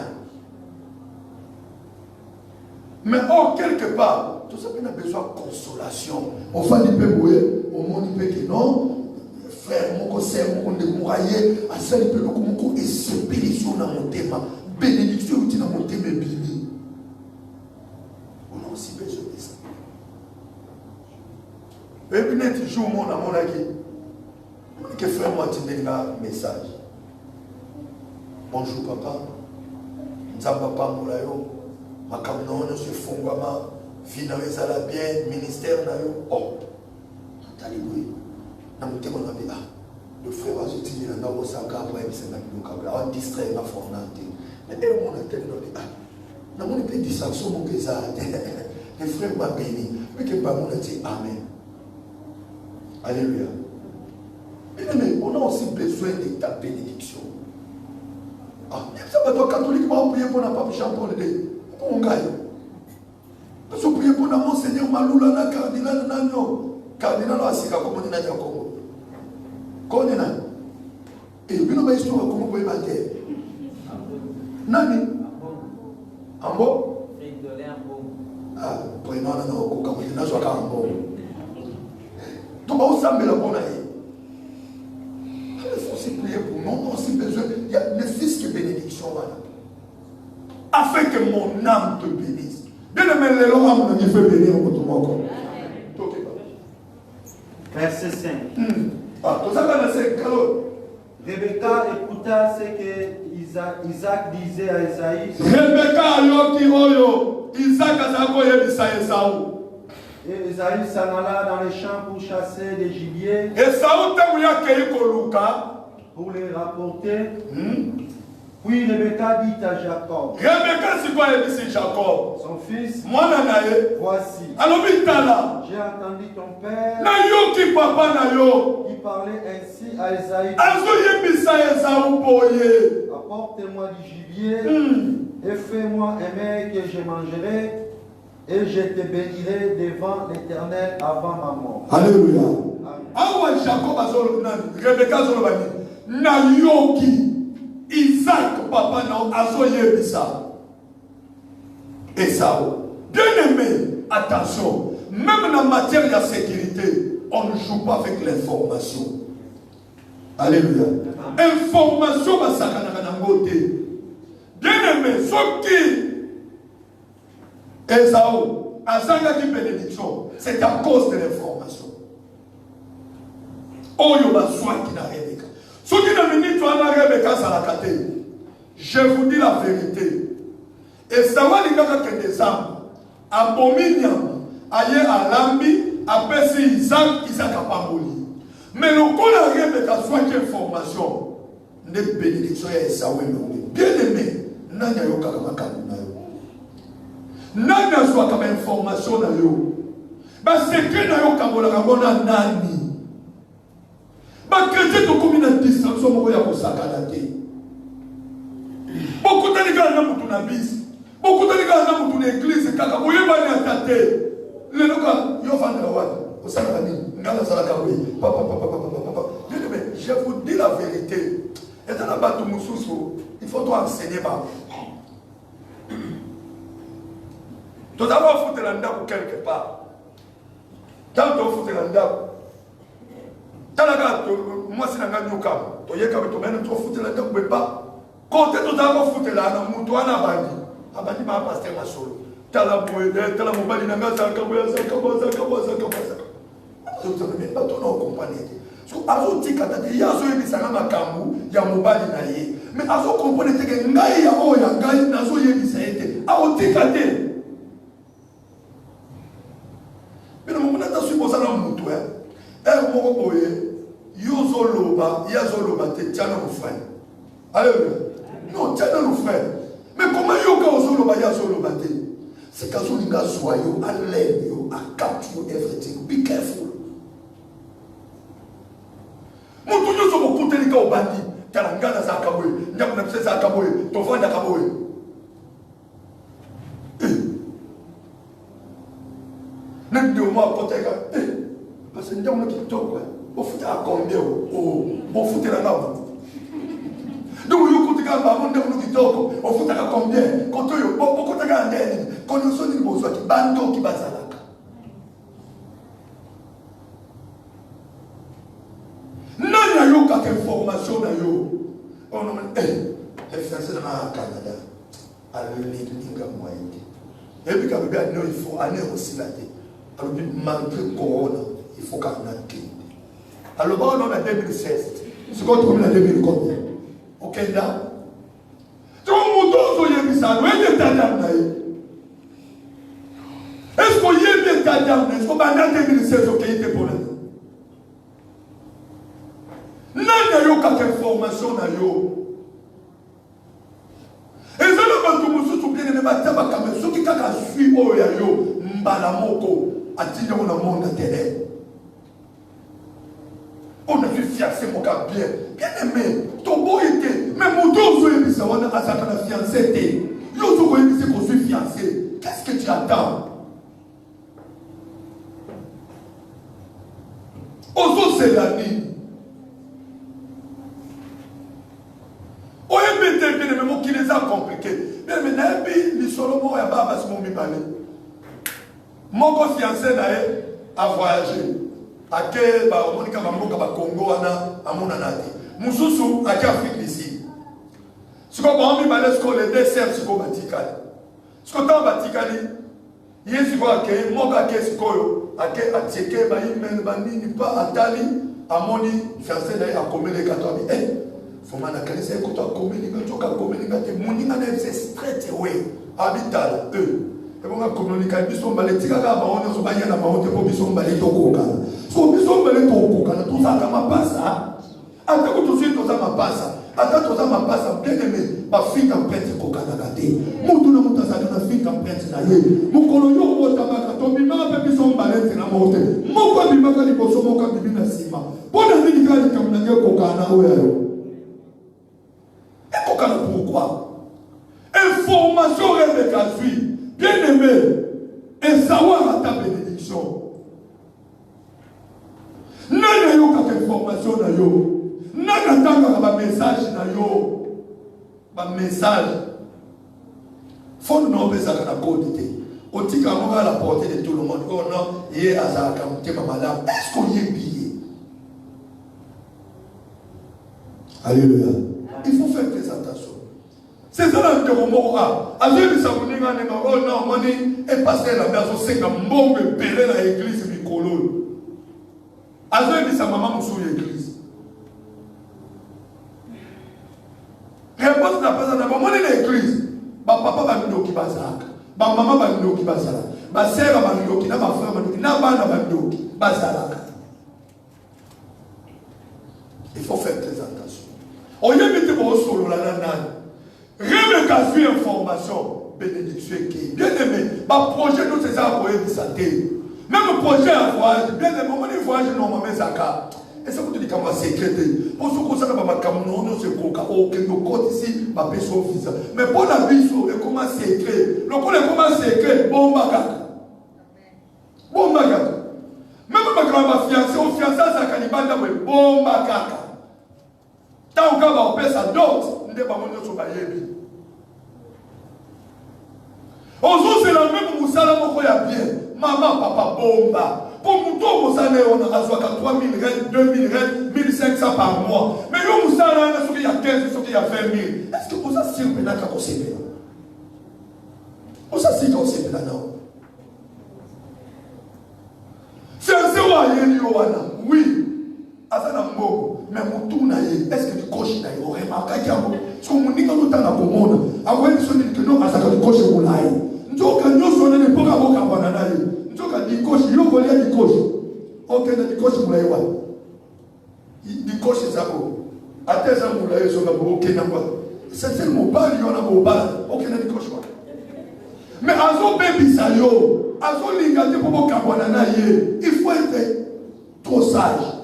Mais oh, quelque part, tout ça, on a besoin de consolation. On fait des peu, au monde, il peut que non. Frère, mon conseil, mon démouraillé, à ça, il peut nous et se bénédiction dans mon thème. Bénédiction dans mon thème, béni. On a aussi besoin de ça. Et puis, net, jour, mon amour, que frère, moi, tu donnes un message. Bonjour, papa. Nzamba, papa, moulayo. Ma caméra, je suis fondement. Vie dans les ala bien, ministère, oh. T'as dit oui. Le frère va se dire dans le sac après, il va se distraire la fornante. Mais elle m'a dit non, on peut dire ça, son mon ça. Le frère m'a béni. Mais que pas mon dit amen. Alléluia. Mais on a aussi besoin de ta bénédiction. Ah, ça va toi catholique, on va prier pour la pape Jean-Paul II. On gagne. Parce qu'on prie pour mon Seigneur Maloula, cardinal Nagno. Cardinal Asika, comme on dit dans le Congo. Quand on est là, et puis on va histoire comment on peut battre. Nani? Ambo? Ah, pour une année, on va dire que Ambo. Donc, on va s'amener la bonne année. Il faut aussi prier pour nous. On a aussi besoin. Il y a le fils qui est bénédiction. Afin que mon âme te bénisse. Bien aimé, les lois, on a fait bénir au monde. Verset 5. Rebecca écouta ce que Isaac disait à Esaïe. Et Esaïe s'en alla dans les champs pour chasser des gibiers. Pour les rapporter. Puis Rebecca dit à Jacob. Son fils. Voici. J'ai entendu ton père. Qui parlait ainsi à Esaïe. Apporte-moi du gibier et fais-moi aimer que je mangerai et je te bénirai devant l'Éternel avant ma mort. Alléluia. Awa Jacob Rebecca Nayoki Isaac papa na azoye bisa. Esau. Bien aimé, attention, même dans matière de sécurité, on ne joue pas avec l'information. Alléluia. Information va s'accananer dans côté. Bien aimé, ce qui Esau, Azanga qui bénédiction, c'est à cause de l'information. Oh, il y a besoin qui n'a rien. Ce qui n'a minute, je vous dis la vérité. Et ça va les gars qui des âmes. Abominium, aïe à Lambi, après c'est Isaac a pas mouru. Mais le coup n'a rien de ta soit information. Ne bénédiction et ça bien aimé. Nanya yo kakama kanuna yo. Nanya soit comme information na yo. Ba secret na yo kabola kabona nani. Chrétien to comme une distraction moko ya kosakana te. Beaucoup de gens na mutu na bis. Beaucoup de gens na mutu na église kaka boyeba ni atate. Le loka yo vendre wapi? Osaka ni ngala salaka oui. Papa. Mais je vous dis la vérité. Et dans la batu mususu, il faut toi enseigner ba. Tu dois foutre la ndako quelque part. Tant tu foutre la ndako. Moi, c'est un gagnon. Tu es comme tu mènes trop foutre la tête, pas. Quand tu as foutu la tête, tu as abandi. Abandi, ma pasteur, ma solo. Tu as la bouée, tu as la mobile, tu as la caboya, tu as ton compagnie. Azo tika tati yazo yebisanga makambu ya mobali na ye. Mais azo comprendre que ngai ya oya ngai nazo yebisa ete. Azo tika te. Mais le moment où tu supposé na mutu moko boye yozo loba te tiana le frère. Alléluia. Non, tiana le frère. Mais comment yoka ozo loba te? C'est quand on a soyo, à l'aide, à capture everything. Be careful. Mutu nyoso mokuta lika obandi, talangana za kaboye, nyamu na pese za kaboye, tovanda kaboye. Nende o mwa koteka. c'est un homme qui toque. Au foot à combien? Au foot à la lave. Donc, vous écoutez quand même, vous qui toque. Au foot à combien? Quand tu es beaucoup de gars, quand nous sommes des beaux qui bando qui basent. Non, il y a eu quelques informations. On a dit, les Français dans le Canada, à l'Église moyenne. Et puis, quand il faut aller aussi là. Alors, malgré Corona, il faut qu'on ait. Alors, on a 2016. C'est quoi on a 2000 combien? Au Kenya. Tout le monde a dit ça. Est-ce qu'on y est bien tardé? Est-ce qu'on va en 2016 au Kenya pour l'instant? Non, il y a eu quelques informations. Et ça, le monde qui est bien aimé, ceux qui ont suivi Mbalamoko, a dit dans le monde intérieur. On a vu fiancé mon cas bien. Bien aimé. Ton beau était. Mais mon dos, on a fiancé. Yo, tu qu'on suis fiancé. Qu'est-ce que tu attends? Ozo, c'est la nuit. Qui les a compliqués. Bien, mais les Solomon et Abba, c'est mon bibale. Mon fiancé a voyagé. A quel Monica Mamboka Congo, à mon anati. Moussoussou, à Afrique ici. Ce qu'on va bibale, ce qu'on les dessert, ce qu'on va ticali. Ce qu'on va ticali, il y a ce qu'on va accueillir, mon gars, qu'est-ce qu'on a accueillir, à tchecker, pas à Tali, à mon fiancé à commettre les 14 000. Faut m'en accueillir, c'est que tu as communiqué, tu as communiqué, c'est straight away, habital, eux. Et on a communiqué, ils sont balés, tu as on est sur la main, ils sont balés, ils sont balés, tout ça, ça m'a pas ça. Attends que tout de suite, tout ça m'a pas ça. Attends, tout ça m'a pas ça, bien aimé, ma fille en prête, c'est coca d'agate. Mon tour de mon tasse, ma fille en prête, c'est la yé. Mon colonio, mon tabac, ton bima, ils sont balés, c'est la mort. Mon quoi, bima, quand ils bossent, mon quoi, bima, cima. Pour la vie, quand ils comme la gueule, coca, pourquoi? Information avec la vie, bien aimé, et savoir à ta bénédiction. N'a pas d'information, n'a pas de message, un message. Faut nous nommer ça dans la quantité. On dit qu'on va à la portée de tout le monde. Oh non, il y a ça comme madame. Est-ce qu'on y est pillé? Alléluia. Il faut faire très attention. C'est ça là que mon a. Avec les savonniers, oh non, moni, et passer la maison, c'est comme bon me pérer dans l'église Mikolo. Avec les maman sous l'église. Réponse n'a pas à mon l'église. Ma papa va nous qui va ça. Ma maman va nous qui va ça. Ma sœur va nous qui n'a ma frère va nous qui n'a pas nous qui va ça. Il faut faire très attention. On y a mis au solo là. Rien qu'à suivre information, bénédiction qui bien aimé. Ma projet, nous, c'est ça pour aider santé. Même le projet à voyage, bien aimé, mon voyage, normalement, ça a. Et ça, vous dites comment sécréter. Pour ce qu'on s'appelle ma cameroun, c'est pour aucun code ici, ma personne visa. Mais pour la vie, et comment sécréter. Le coup, comment sécréter, bon bagage. Bon bagage. Même quand ma fiancée, au fiancé, ça cannibale, bon bagage. Tant qu'on va opérer sa dot, on ne va pas sur Bayebi. Aujourd'hui, c'est la même moussala qui est bien. Maman, papa, bomba. Pour nous, on a 3 000 rênes, 2 000 rênes, 1 500 par mois. Mais nous, on a il y a 15, il y a 20 000. Est-ce que vous avez si on a qu'on s'est fait là? Vous avez si on s'est fait là, non? C'est un zéro à Yéliwana. Oui. Mais mon tour est-ce que tu coches d'ailleurs? On remarque qu'il y a un ce qu'on dit que nous t'en avons. Avant de se dire que nous, à ça que tu coches au laï. Nous, quand nous sommes les pauvres avocats, nous, quand tu coches, il faut aller du coche. Ok, tu coches au laï. Du coche, c'est ça. À tes amours, là, ils sont là, ok, c'est seulement pas, il y en a au bas. Ok, tu coches. Mais à son bébé, ça y est. À son lingate pour mon cabanana, il faut être trop sage.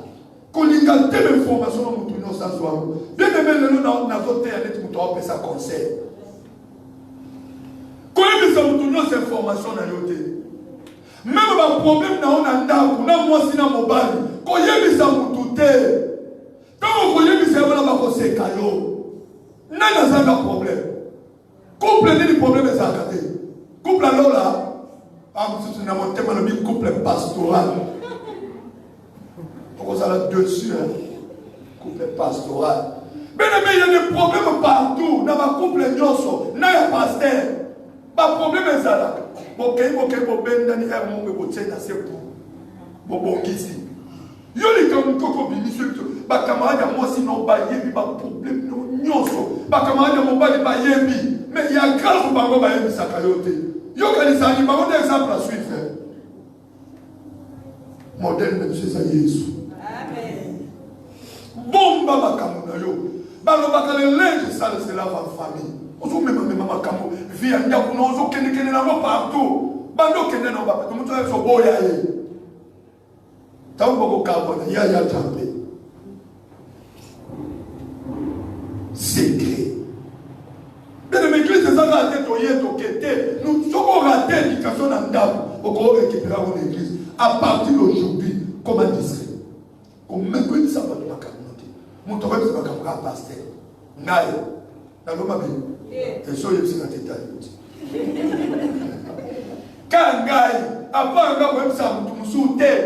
Quand il y a telle information, nous sans soi. Bien aimé, nous avons voté à l'être pour faire ça conseil. Quand il y a cette information dans le côté, Même un problème na on ndako na mwasi na mobali ko yebisa mutu te. Tant ko yebisa bana ba ko sekayo. Nana zanga problème. Couple ni problème za kate. Couple alors là, c'est un thème de couple pastoral. Pourquoi ça là-dessus, hein? Couple pastoral. Mais il y a des problèmes partout. Dans ma couple, il y a pasteur. Pas problème, c'est ça. Ok, ben, Dani, mon bébé, c'est pour. Bon, ici. Yo les comme Coco Bini, bah, camarade, moi, sinon, bah, il y a pas problème, non, bah, camarade, mon bas, bah, mais il y a grave, bah, bah, il y a ça, yo, quand il s'agit, bah, on a un exemple à suivre. Modèle de Jésus Jésus. Amen. Bon, bah, camarade, yo. Bah, le bac, le linge, ça, c'est la famille. On se met même à Camo, via Ndiakouna, on se met partout. Bah, nous, qui n'est pas, tout le monde est sur Boyaye. Tant que Kabana, il y a tapé. Secret. Mais l'église des gens ratés, nous sommes ratés l'éducation dans l'âme. Pour récupérer mon église. À partir d'aujourd'hui, comme un discret. Comme même que ça va de ma communauté. Mon travail, c'est ma camarade pasteur. Naï. Dans l'homme et soyez aussi dans tes tailles. Quand Naï, après un gars, même ça, vous me soutenez.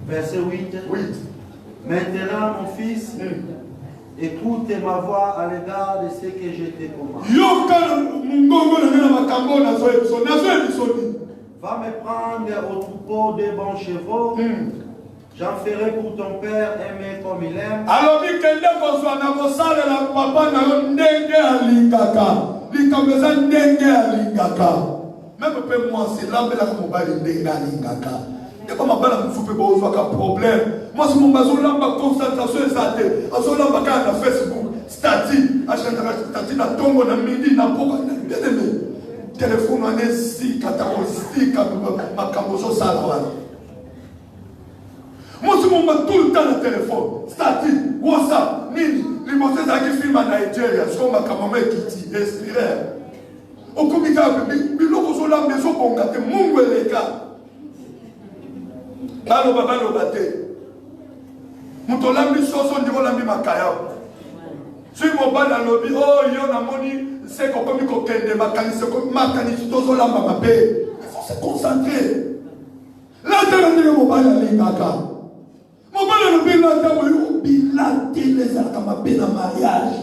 Verset 8. 8. Maintenant, mon fils, écoute ma voix à l'égard de ce que je te commande. Va me prendre au troupeau des bons chevaux. J'en ferai pour ton père aimer comme il aime. Alors, il y même moi, c'est là que je il y a pas de problème. Moi, c'est mon bazou là, ma concentration est satée. En ce moment, je suis Facebook, statut, statut, na tongo, na midi, na poka, bien aimé. Téléphone, on est si, catastrophique, ma camozo salade. Moi, c'est mon tout le temps le téléphone, statut, WhatsApp, mini, les mots qui filment en Nigeria, c'est comme ma camomé qui dit, respirer. Au comité, mais l'autre, sur la maison, on a des mongos et les gars. Baloba te muto lambi soso ndiko lambi makaya sui mobala lobi oh yo na moni c'est comme ko kende makanisi ko makanisi tozo lamba mabe il faut se concentrer là tellement mobala lingaka mobala lobi là tamo bilate les alaka mabe na mariage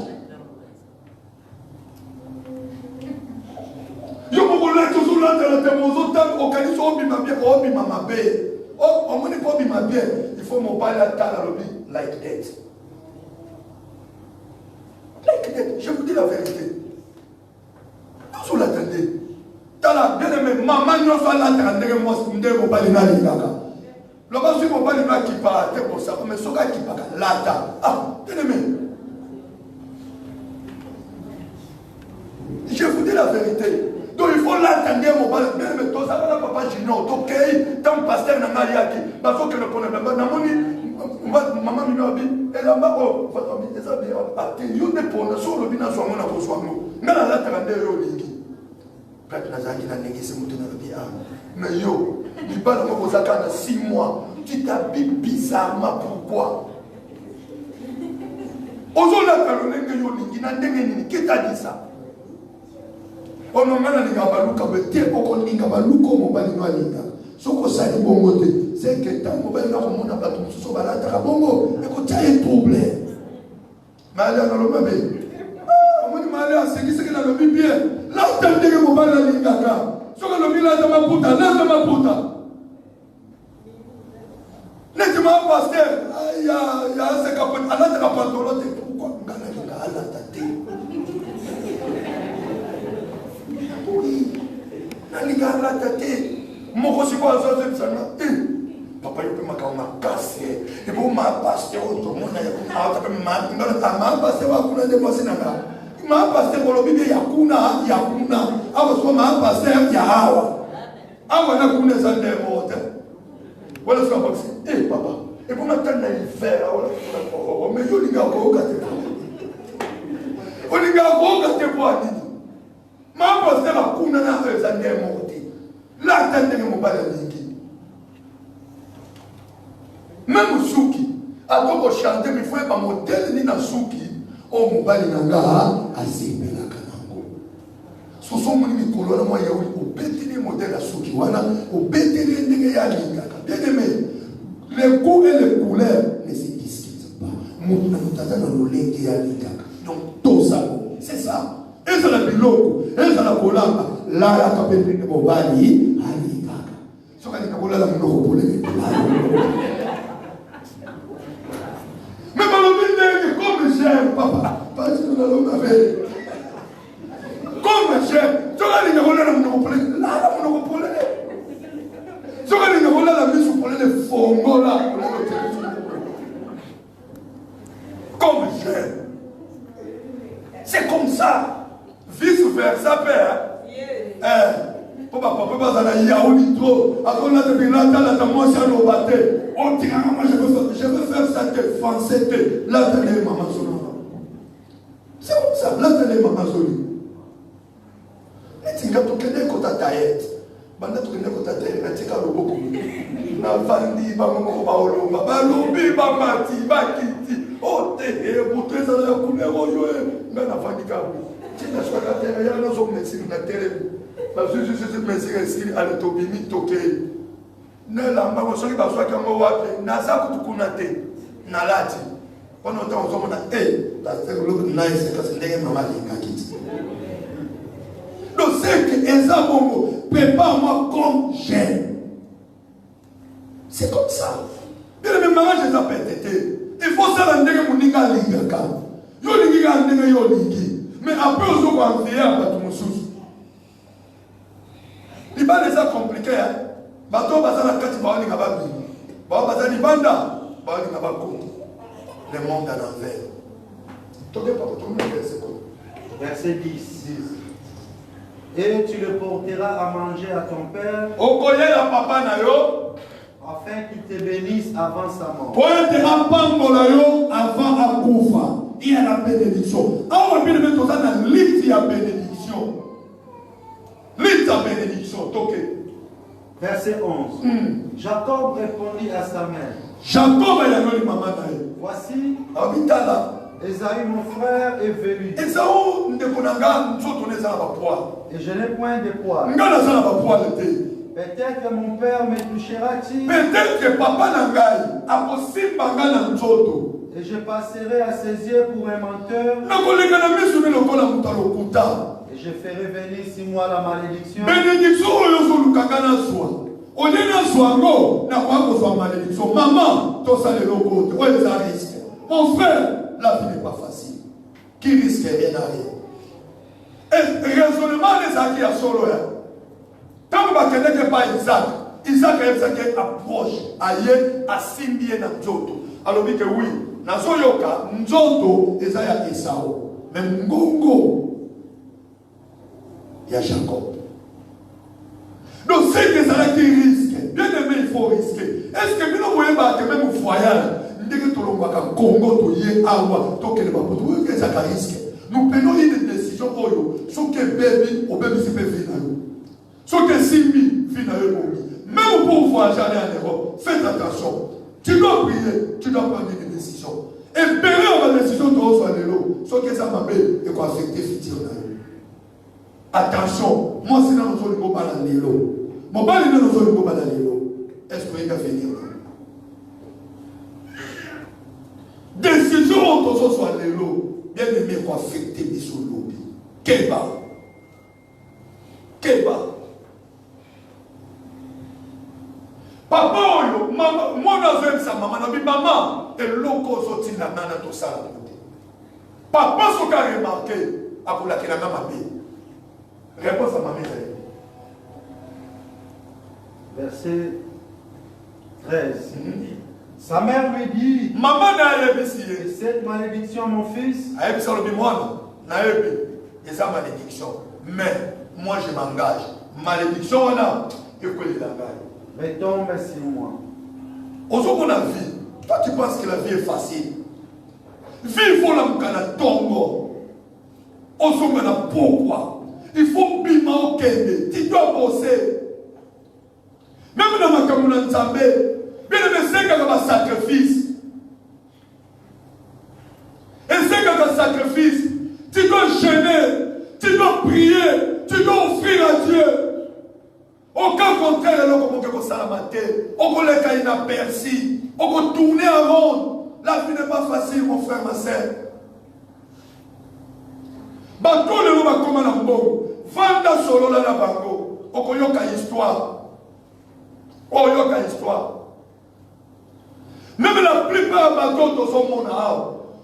yo mobala tozo là tamo zo tam okanisi obima bien obima mabe. Oh, on ne peut pas bien. Il faut mon père à la lobby like that. Like that. Je vous dis la vérité. Vous l'attendez. Tala, bien aimé, maman, nous sommes là, attendez, moi, je ne vais pas aller dans les gars. Le bas, je ne vais pas aller dans qui part, c'est pour ça. Mais ce gars qui part, là, ah, bien aimé. Je vous dis la vérité. Donc il faut l'attendre, mon père. Mais tout ça, papa Gino, ok, tant pasteur n'a pas yaki. Parce que le connaît pas. Maman m'a dit, elle a pas. Oh, elle a bien. Attends, il y a des points sur le bilan sur mon accroissement. Mais là, l'attendre, il y a peut-être la zaki n'a négocié mon teneur bien. Mais yo, il parle de mon zakana 6 mois. Tu t'habilles bizarrement, pourquoi? Aujourd'hui, la colonne que yo n'ingi n'a déguené. Qui t'a dit ça? On a mal à l'Ingabalouka, mais t'es au Ningabalouka, mon balinoalinga. Ce qu'on s'est dit, bon, c'est que tant que mon n'a pas tout ce soit là, t'as bon, et quand tu as un problème. Mais allez, on a le même. On m'a dit, allez, c'est qui c'est qu'il a le bien. Là, t'as dit que mon balinoalinga, ce que le village de ma puta, là, de ma puta. N'est-ce pas, pasteur? Il y a un secapot, à la terre, pourquoi? À la tête. Naliga la tête, mon aussi quoi ça c'est papa il peut m'accorder casser et pour ma pasteur tout le monde ma pasteur va couler de moi c'est nada ma pasteur pour le bébé yakuna awa ma pasteur ya awa na couler ça de morte voilà ce qu'on va dire papa et pour m'attendre l'hiver mais yo liga ko gâter on liga ko gâter pour ani ma pasteur va couler nana eza ndenge moko te lata ndenge mobali alingi même suki atoko chante mais faut pas modèle ni na suki o mobali nanga asepelaka nango soso moni mikolo na mwa yauli obeteli modèle suki wana obeteli ndenge ya lingaka bien aimé les goûts et les couleurs ne se discutent pas mutu na mutaza na lolenge ya lingaka donc tout ça c'est ça ezala biloko ezala kolamba la ya kapende mobali alingaka soka nikabola mnoko polele mais malobinde comme j'aime papa parce que nous allons avec comme j'aime soka nikabola mnoko polele la mnoko polele soka nikabola la misu polele fongola comme j'aime c'est comme ça vice versa père papa papa ça na yaouli trop après là depuis là dans moi ça no batté on dit moi je veux faire ça défenser là tenez maman solo c'est comme ça là tenez maman solo et tu quand tu connais kota taillette banda tu connais kota taillette na tika loboko na vandi ba moko ba olomba ba lobi ba mati ba kiti o te e botre ça la couleur yo ngana vandi ka tu na soka terre ya no so messi na terre parce que je me suis à l'autobimi toqué. Ne la maman soit qui va soit comme moi, Nasa Kukunate, Nalati. Pendant temps, on a that's look nice because the maman est donc c'est que Eza Bongo, prépare-moi comme j'aime. C'est comme ça. Et le même mariage est appelé. Il faut ça la ndenge muninga lingaka. Yo linga ndenge yo lingi. Mais après on se voit en fier à tout mon sous. Il va les compliqué. Bateau bazana kati baoni kababi. Ba bazani banda, baoni kabako. Le monde à l'envers. Verset 10. Et tu le porteras à manger à ton père, afin qu'il te bénisse avant sa mort. Il y a la bénédiction. Ah, on peut mettre ça dans l'île de bénédiction. L'île de bénédiction, ok. Verset 11. Jacob répondit à sa mère. Jacob a dit maman. Voici, Abitala. Esaü mon frère est venu. Esaü ndekonanga nzoto neza na poids. Et je n'ai point de poids. Ngana za na poids te. Peut-être que mon père me touchera-t-il. Peut-être que papa nangai akosimba ngana nzoto. Et je passerai à ses yeux pour un menteur. Nakolinga na misu ni lokola mutalokuta. Et je ferai venir 6 mois la malédiction. Bénédiction oyo zolukanga na zwa. Onena zwango na kwako zwa malédiction. Maman, to sale lokote. Oyo za risque. Mon frère, la vie n'est pas facile. Qui risque rien à rien. Et raisonnement les acquis à solo. Tant que tu n'es pas Isaac, Isaac approche, aïe, à Simbié na Nzoto. Alors dit que oui, na Zoyoka, Nzoto, Esaïa Esau. Mais Ngongo, il y a Jacob. Donc c'est que ça qui risque. Bien aimé, il faut risquer. Est-ce que nous voyons pas que même au voyage, nous prenons une décision sur que baby au baby c'est pas sur que Simi même pour voyager en Europe, faites attention. Tu dois prier, tu dois prendre une décision. Et période la décision de reçoit de l'eau, sur que ça m'a et quoi affecter futur. Attention, moi c'est dans nos zones de l'eau. Mon bal est dans nos zones de l'eau. Est-ce que vous pouvez venir? Décision de ce soit l'eau. Bien aimé quoi affecter des sous l'eau. Keba. Keba. Papa, maman, moi j'aime ça, maman, maman, et l'eau sorti la nana tout ça. Papa, ce qu'a remarqué, à pour la qu'il a mamie. Réponse à ma mère. Verset 13. Sa mère lui dit, maman n'a pas cette malédiction, mon fils, malédiction. Mais moi je m'engage. Malédiction, là, il faut qu'il l'engage. Mais tombe sur moi. Aujourd'hui, la vie, toi tu penses que la vie est facile. Vie, il faut la mukana tombe. Aujourd'hui, pourquoi? Il faut bima au kende. Tu dois bosser. Même dans ma commune Nzambe, bien aimé, c'est un sacrifice. Et c'est un sacrifice. Tu dois jeûner, tu dois prier, tu dois offrir à Dieu. Aucun contraire, alors qu'on peut salamate, on peut les inaperçus, on peut tourner en rond. La vie n'est pas facile, mon frère, ma soeur. Bateau le nom va comme un bon. Vanda solo la bango. On connaît une histoire. On connaît une histoire. Même la plupart des bateaux de son monde,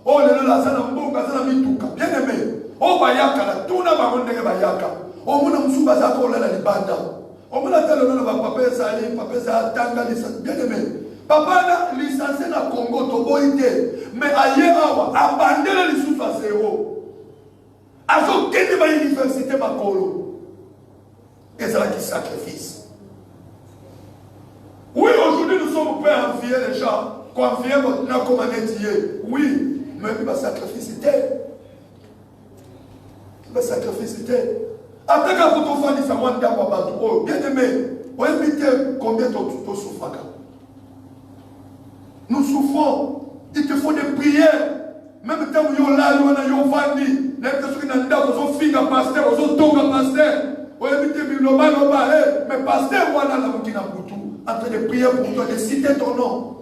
oh, les la sana mbonga sana mituka. Bien aimé. Oh, bayaka la tuna baronde bayaka. Oh, mon amour baza ko la libanda. Oh, mon attel le papa sali, papa sa tanga licence. Bien aimé. Papa na licencié na Congo to boité. Mais ailleurs awa abandonné les sous à zéro. Azo kende ba université makolo. Et c'est là qui sacrifice. Oui, aujourd'hui nous sommes prêts à envier les gens. Confier notre commanditier. Oui, mais il va sacrifier. Il va sacrifier. Après que vous avez dit ça, bien aimé, vous évitez combien de souffrance. Nous souffrons. Il te faut des prières. Même temps où vous là, vous avez vendu. Les personnes qui ont fait un pasteur, vous avez un pasteur. Vous évitez mais pasteur, voilà la routine en train de prier pour toi, de citer ton nom.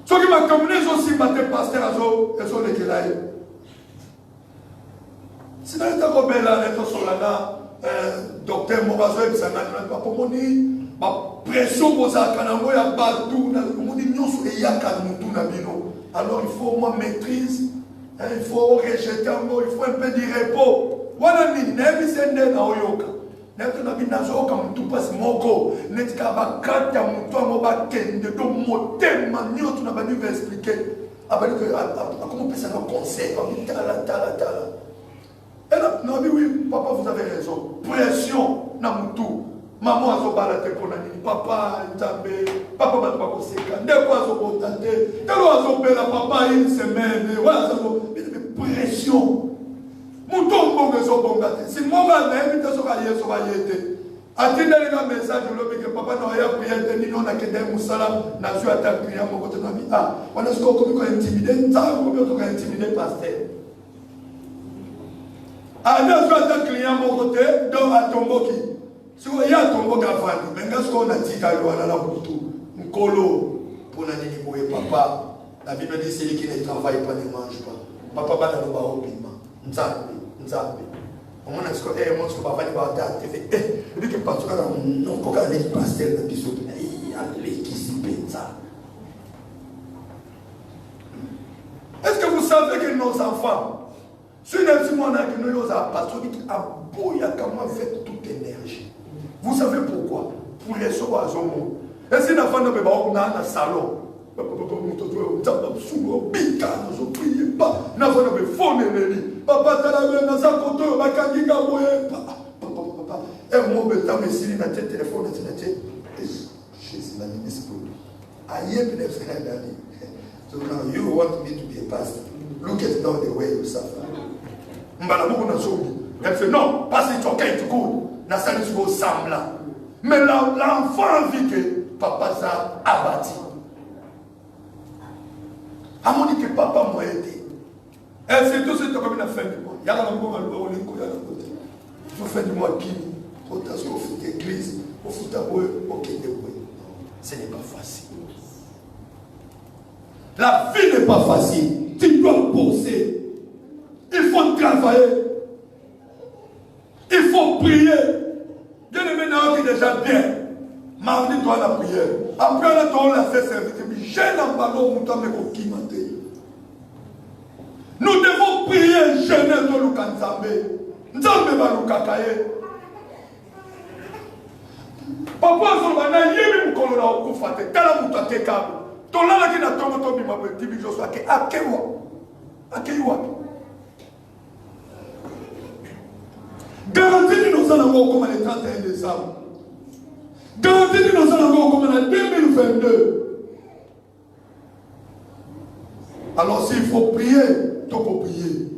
Ceux qui m'ont communé aussi, matin pasteur, ils ont les kélaïs. Si nous étions comme là, nous sommes là, docteur Morazo, et ça n'a pas pour moi, ma pression pour ça, quand on a battu, on dit non, il y a qu'à nous tout nabino. Alors il faut moi maîtrise, il faut rejeter un mot, il faut un peu de repos. Voilà, ni n'est c'est né na oyoka. N'est na binazo comme tout passe moko, n'est qu'à bakata muto moba kende do motema nyoto na bani va expliquer. Abali que comment on peut ça un conseil comme tala. Et là, non, oui, papa, vous avez raison. Pression, Namutu. Maman a zobalate pour nani. Papa, Nzambe. Papa, va pas conseiller. Dès quoi zobotate. Dès quoi zobela, papa, une semaine. Voilà, ça mais pression. Mouton bonge zobongate. Si moi, je vais inviter attendez les messages, je vais papa n'a rien prié, ni non, n'a que des moussala, n'a su attaquer prier mon côté. Ah, on a ce qu'on peut intimider, ça, on peut intimider pasteur. Alors, je vais client mon côté, donc à tombeau qui. Si vous avez un tombeau qui a fallu, mais ce qu'on a dit, qu'il y a là pour tout. Un colo, pour n'animer papa. La Bible dit celui qui ne travaille pas ne mange pas. Papa va dans le bas au piment. Nzambe. On a ce qu'on est, moi, ce qu'on va faire, on va faire. Et puis que parce que non, quand on est pasteur, il y a les qui s'y pètent ça. Est-ce que vous savez que nos enfants, si nous avons comment faire toute énergie. Vous savez pourquoi? Pour les sauver à son monde. Et si nous avons un salon, so now you want me to be a pastor. Look at now the way you suffer. Elle fait non, parce que c'est ok, tu cours. N'a pas de semblant. Mais l'enfant vit que papa s'est abattu. À mon dit que papa m'a aidé. Elle fait tout ce que comme la fin du mois. Il y a un moment où il faut faire du mois qui. Au tas qu'on fait l'église, au foot à boue, au quai de boue. Ce n'est pas facile. La vie n'est pas facile. Tu dois bosser. Il faut travailler. Il faut prier. Bien aimé, nous sommes déjà bien. Mardi, toi, la prière. Après, on a fait service. J'ai un ballon, nous devons prier, jeûner dans le Nzambe. Nzambe va nous kakaye. Papa, on a yémi mukolo na okufate. Tala mutate kabo. Tolala ki na tomo tobi mabwe tibi Joshua ke akewa. Akewa. Garantie nous allons comme le 31 décembre. Garantie nous allons comme en 2022. Alors s'il faut prier, il faut prier.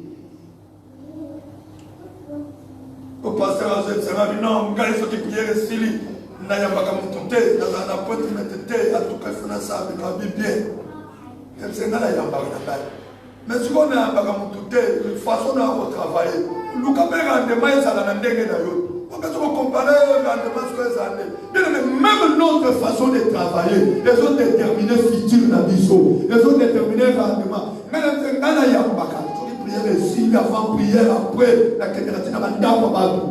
pasteur azebisanga bino ngai soki priere esili nayambaka motu te nazala na pointemete te atuka efuna sabika bibien ebisenga nayambaka na ngai mais sikoyo nayambaka motu te façon na kotravaille luka mpe rendement ezala na ndenge na yo okasi kocompare rendement sikoyo ezala nde bien mais même notre façon de travailler ezodétermine futur na biso ezodétermine rendement mais nga nayambaka soki priere esili avant priere après nakendeka ntina bandako bato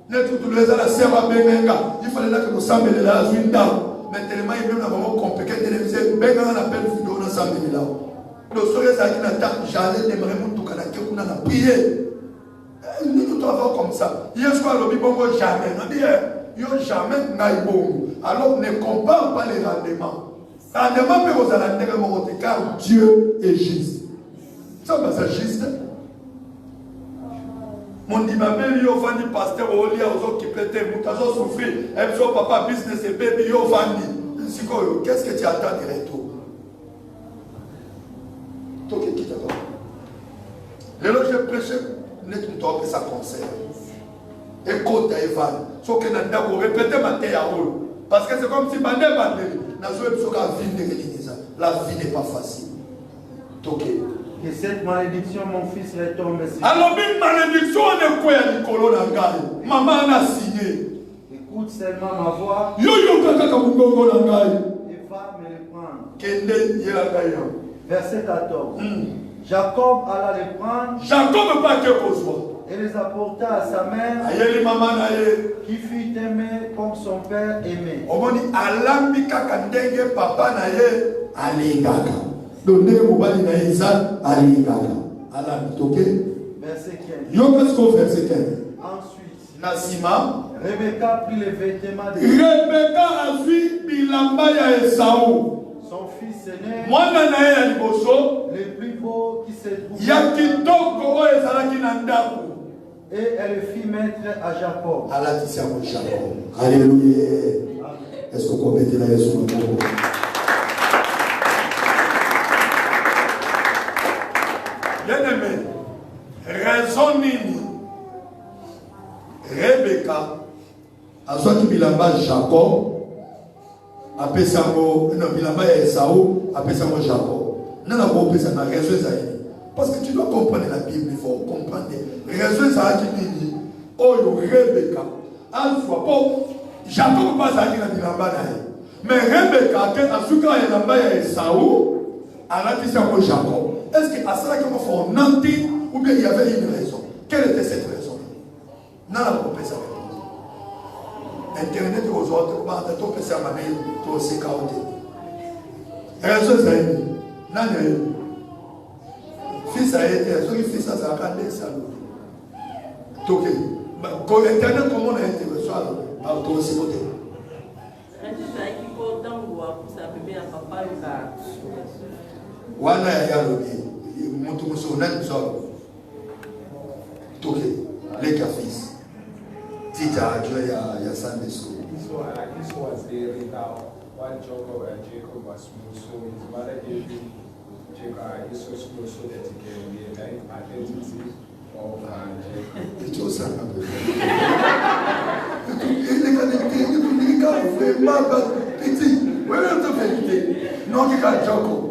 netutulu eza na ser babengenga ifalenaka kosambelela azwi ndako mais tellement imeme na bango compliqué televise benganga na pele video nasambelelao soki ezalaki na temps jamais demare motuka nake kuna na priere nini toava comme ça yesu alobi bongo jamais nabi yo jamais ngai bongo alors ne compare pas les rendements rendement mpe kozala ndenge moko te car Dieu est juste ça baza juste mondima mpe yo ofandi pasteur olia ozokipe te moto azosouffrir ebiso papa business ebebi yo ofandi sikoyo qu'est-ce que tu attends de retour tokekita kaka lelo je prêche neti moto apesa conseil ekota evana soki na ndako répéte mateya oyo parce que c'est comme si bande bandeli nazoyebi soki avi ndenge nini eza la vie n'est pas facile toke. Que cette malédiction, mon fils, retombe sur lui. Alors, une malédiction, on est quoi à Nicolas Nangaï? Maman a signé. Écoute seulement ma voix. Yo kaka kabungo Nangaï. Et va me le prendre. Kende yelagaya. Verset 14. Jacob alla les prendre. Jacob pas que kozwa. Et les apporta à sa mère. Ayeli maman naye. Qui fut aimé comme son père aimé. Omoni alambi kaka ndenge papa naye alingaka. Donc, ndenge mobali na eza alingaka. Alambi toke. Verset 15. Yo qu'est-ce qu'on verset 15? Ensuite. Nasima. Rebecca prit les vêtements de Rebecca a vu bilamba ya Esaú. son fils aîné. Mwana na ye ya liboso. Le plus beau qui se trouvait. Ya kitoko oyo ezalaki na ndako. Et elle fit mettre à Jacob. Alatisi yango Jacob. Alléluia. Est-ce qu'on peut mettre la Yesu maboko? Bien-aimé, raison nini Rebecca azwaki bilamba Jacob apesa yango no bilamba ya Esaú apesa yango Jacob nana kopesa na raison ezali parce que tu dois comprendre la Bible, il faut comprendre raison ezalaki nini oyo Rebecca azwa po Jacob pas azalaki na bilamba na ye mais Rebecca ke azuka ya bilamba ya Esaú alatisi yango Jacob. Est-ce que à cela qu'il m'a fait nanti ou bien il y avait une raison? Quelle était cette raison? Non, la prophétie. Internet aux autres, comment tu peux faire ma mail, tu aussi carotte. Raison c'est non, fils a été, ce qui fils a regardé ça. Donc, Internet comment on a été reçu par toi aussi côté. Wana ya yalobi mutu musona nzo toke leka fils tita ajua ya Sunday school. This was there now when Jacob was small, so his mother gave him Esau's clothes so that he can be a identity of Jacob. It was non qui a Jacob.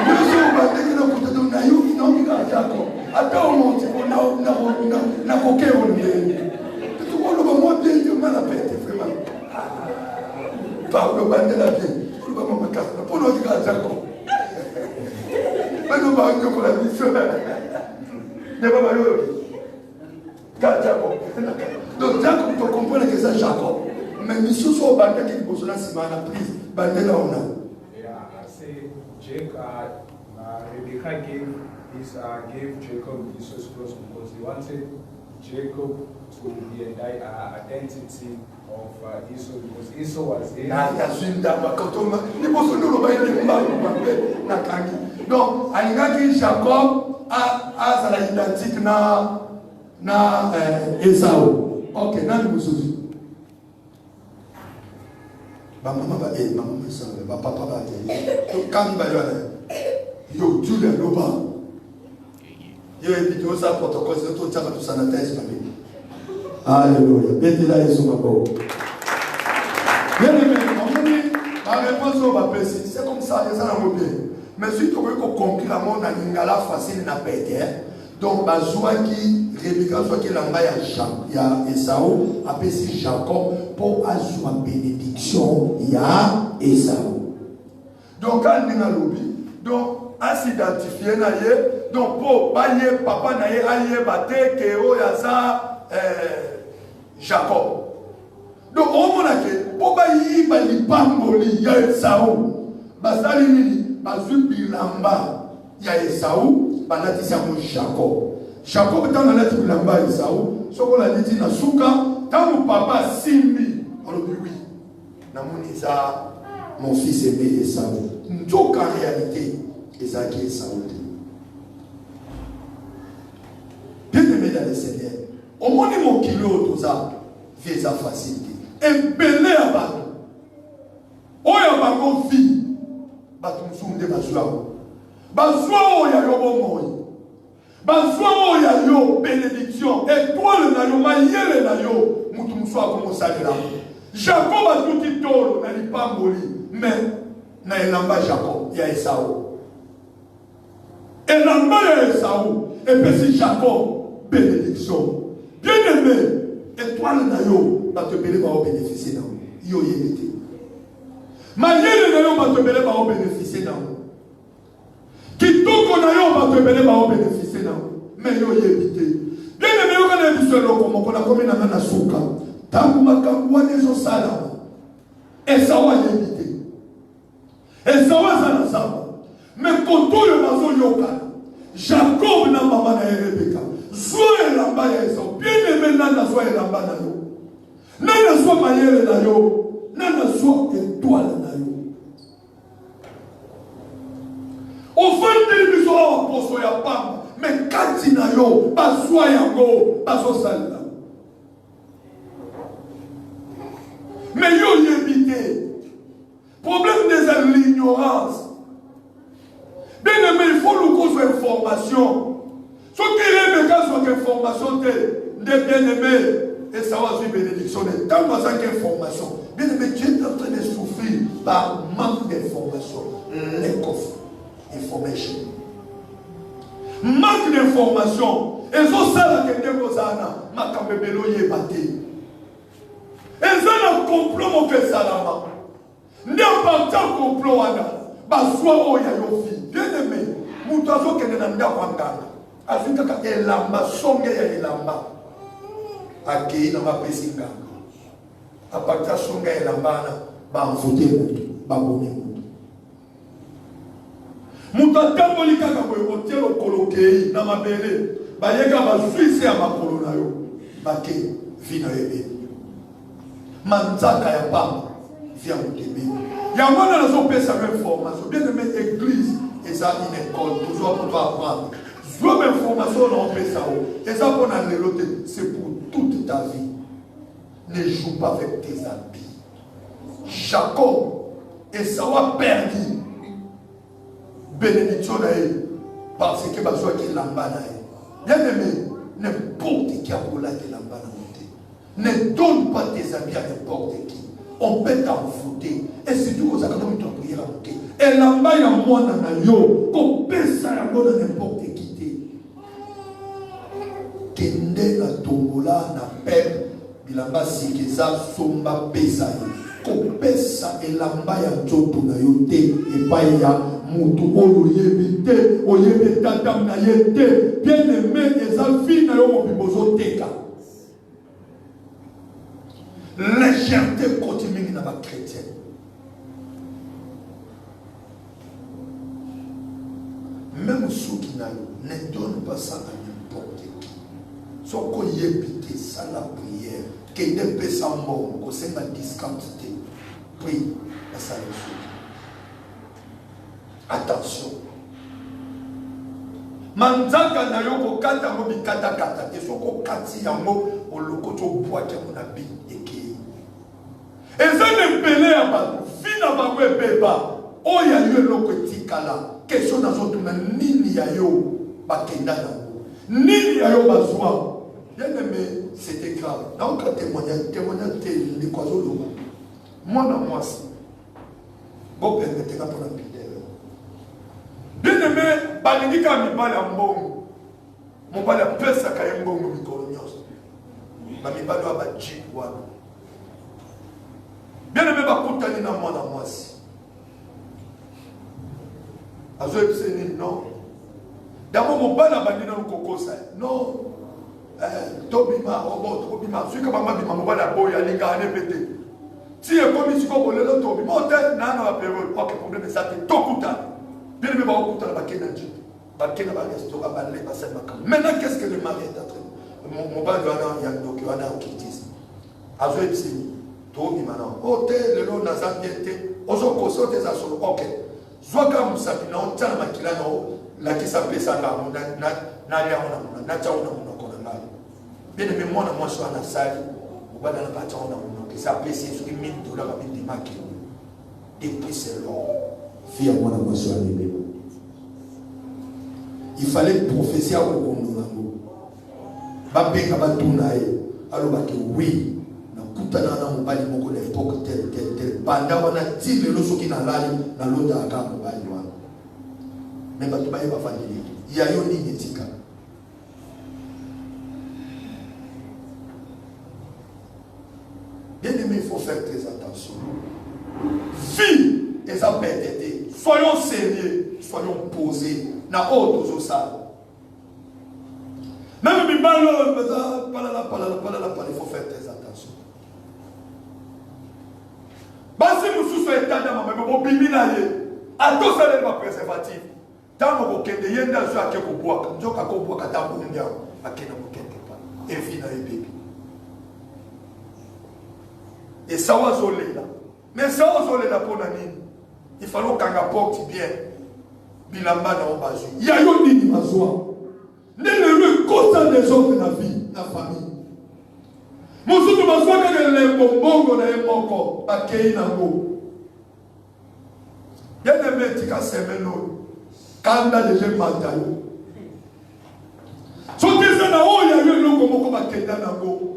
Nous sommes battus dans le côté de Naïou, non qui a Jacob. Attends, on dit qu'on a coqué au nez. Tout le monde va bien dire mal à pète, vraiment. Par le bande de la vie, pour le moment, pour nous qui a Jacob. Mais nous allons pour la mission. Ne pas malheureux. Jacob. Donc Jacob, tu comprends que c'est Jacob. Mais nous sommes au bande qui est besoin de se mettre en prise. Bande là, on a. Rebecca gave Jacob Esau's clothes because he wanted Jacob to be an identity of Esau because Esau was here. Donc, alingaki Jacob a la identique na Esau. Ok, nani musuzi. Ba mama ba mama ça ba papa ba te. To kan ba yo Dieu le loba. Yo et vidéo ça protocole c'est tout ça tout ça na thèse ba mi. Alléluia. Betela Yesu mako. Bien aimé, la réponse au baptême, c'est comme ça, les gens bien. Mais si tu veux conclure mon lingala facile na péter, donc bazwa qui Rebecca soit qui lamba ya Esau, appelle Jacob pour azwa bénédiction ya Esau. Donc quand on a lobby, donc à s'identifier na ye, donc pour bailler papa na ye aye bate que o ya ça Jacob. Donc on a que pour bailler bali pamboli ya Esau, basali nini bazwi bilamba ya Esau, banatisa mo Jacob. Jacob est dans la lettre de l'amba Esau, ce qu'on a dit na souka, tant mon papa simbi, on dit oui. Namuniza, mon fils aimé Esau. Donc en réalité, Isaac et Esau. Bien aimé dans le Seigneur, au moins mon kilo tout ça, fait sa facilité. Et belé à bateau. Oh ya bateau vie, bateau m'sounde bazouao. Bazouao ya yobo moi. Bazouao ya yo bénédiction. Étoile na yo mayele na yo. Moutou m'soua comme ça de là. Jacob a tout dit tolo, n'a pas moli. Mais na elamba Jacob ya Esau. Elamba ya Esau. Et puis c'est Jacob bénédiction. Bien aimé, étoile na yo, va te bénéficier dans yo yémité. Mayele na yo va te bénéficier dans. Kitoko na yo va te bénéficier dans. Mais yo yémité. Bien aimé, yo kana biso loko moko na komi na na suka. Tangu makambu wane zo sala. Esau yémité. Esau sana sama. Mais koto yo bazo yoka. Jacob na mama na Rebecca. Soit elamba ya Esau. Bien aimé nana soit elamba na yo. Nana soit mayele na yo. Nana soit étoile na yo. Au fond de l'émission, on a pas. Mais quand il y a yo, pas soit yango, pas so salda. Mais yo yébité. Problème de l'ignorance. Bien aimé, il faut nous cause information. Ce qui est Rebecca soit information de bien aimé et ça va suivre bénédiction. Tant que ça information. Bien aimé, Dieu est en train de souffrir par manque d'information. Les coffres. Information. Manque d'information. Et ça, ça, la question que ça a, ma camébélo y est batté. Et ça, le complot, mon que ça là, n'importe quel complot, bah, soit au yayofi. Bien aimé, moutazo qui est dans le Wangana. Afrika ka elamba, songe ya elamba. Ake na mapesinga. Apakta songe ya elamba na, ba mfote mutu, ba bone mutu. Mutatambo kaka boye otelo kolokei na mabele bayeka bazwise ya makolo na yo bake vina ebe manzaka ya pamba via mutebe ya mwana nazo pesa information bien aimé église et ça une école toujours pour apprendre soit information on pesa o et ça pour na lelote c'est pour toute ta vie. Ne joue pas avec tes habits. Jacob et ça va perdu bénédiction parce que besoin qu'il lamba. Bien aimé, n'importe qui a pour la lamba. Ne donne pas tes amis à n'importe qui. On peut t'envoûter. Et si tu as une prière à monter. Et lamba y a moi dans yo. Qu'on peut ça n'importe qui. Kende la tombola na pep. Bilamba si que ça somba pesa. Qu'on peut ça et lamba y a nzoto na yo te. Et pas y a mutu oyo yebite oyebe tatam na yete bien aimé eza vie na yo mobibozo teka légèreté continue na ba chrétien même ceux qui na yo ne donne pas ça à n'importe qui soko yebite ça la prière que ne peut sans mort ko senga discantité prie à ça le attention. Manzaka na yo kata mo bikata kata te soko kati yango o lokoto boîte mo na bi eke. Eza ne belé aba fina ba we beba o ya yo lokotikala question na zo tuna nini ya yo bakenda na nini ya yo bazwa Bien aimé, c'était grave. Donc, témoignage, les croiseaux, moi, dans moi, bon, permettez pour la pidère. Bien aimé, balindika mi bala mbongo. Mon bala pesa ka mbongo mi kolonyos. Ba mi bala ba jeep wana. Bien aimé, ba kutani na moi, dans moi. Azo epseni non. D'abord, mon bala bandina no kokosa. Non. Tobima, robot, Tobima, celui qui m'a dit que je suis boya, les gars, répété. Si il comme ici, comme le lot, Tobima, on t'a dit, non, période, ok, problème, ça, c'est tout coûtant. Bien aimé, on coûte la baquette d'un jeep. Baquette d'un restaurant, balai, bassin, macam. Maintenant, qu'est-ce que le mari est en train de mon bal, il y a un document qui dit. Azo epsini, Tobima, non. Hôtel, le lot, n'a jamais été. Ozo koso, des assos, ok. Zwaka Moussabina, on tient la maquille, non, la qui s'appelle ça, là, on a bien aimé, moi, je suis en salle, on va dans la partie, on a ça apprécie sur les $1000 avec des maquilles. Depuis c'est long. Fille, moi, je suis animé. Il fallait prophétiser à Okononango. Babé, Kabatunae, alors oui, na kutana na mobali moko l'époque tel. Pendant on a dit le loso qui n'a l'âme, dans l'autre à la mobali. Mais Batubaye va faire il y a une ligne éthique. Bien aimé, il faut faire très attention. Vie et ça perdu. Soyons sérieux, soyons posés. Na autre ça. Même il faut faire très attention. Basi mususu etanda mama bo bimina ye. Ato sale ba préservatif. Tango ko kende yenda zo akeko boaka. Njoka ko boaka tango ndia akena ko kende pa. Evina e baby. Et ça va zoler là. Mais ça va zoler là pour la nini. Il faut qu'on porte bien. Bilamba na obazu. Il y a yo nini mazoa. Ne le constat des autres dans la vie, dans la famille. Mosusu mazoa ka le bombongo na emoko akei nango. Bien aimé tika semeno. Kanda de je mandayo. Soteza na oya yo loko moko bakenda nango.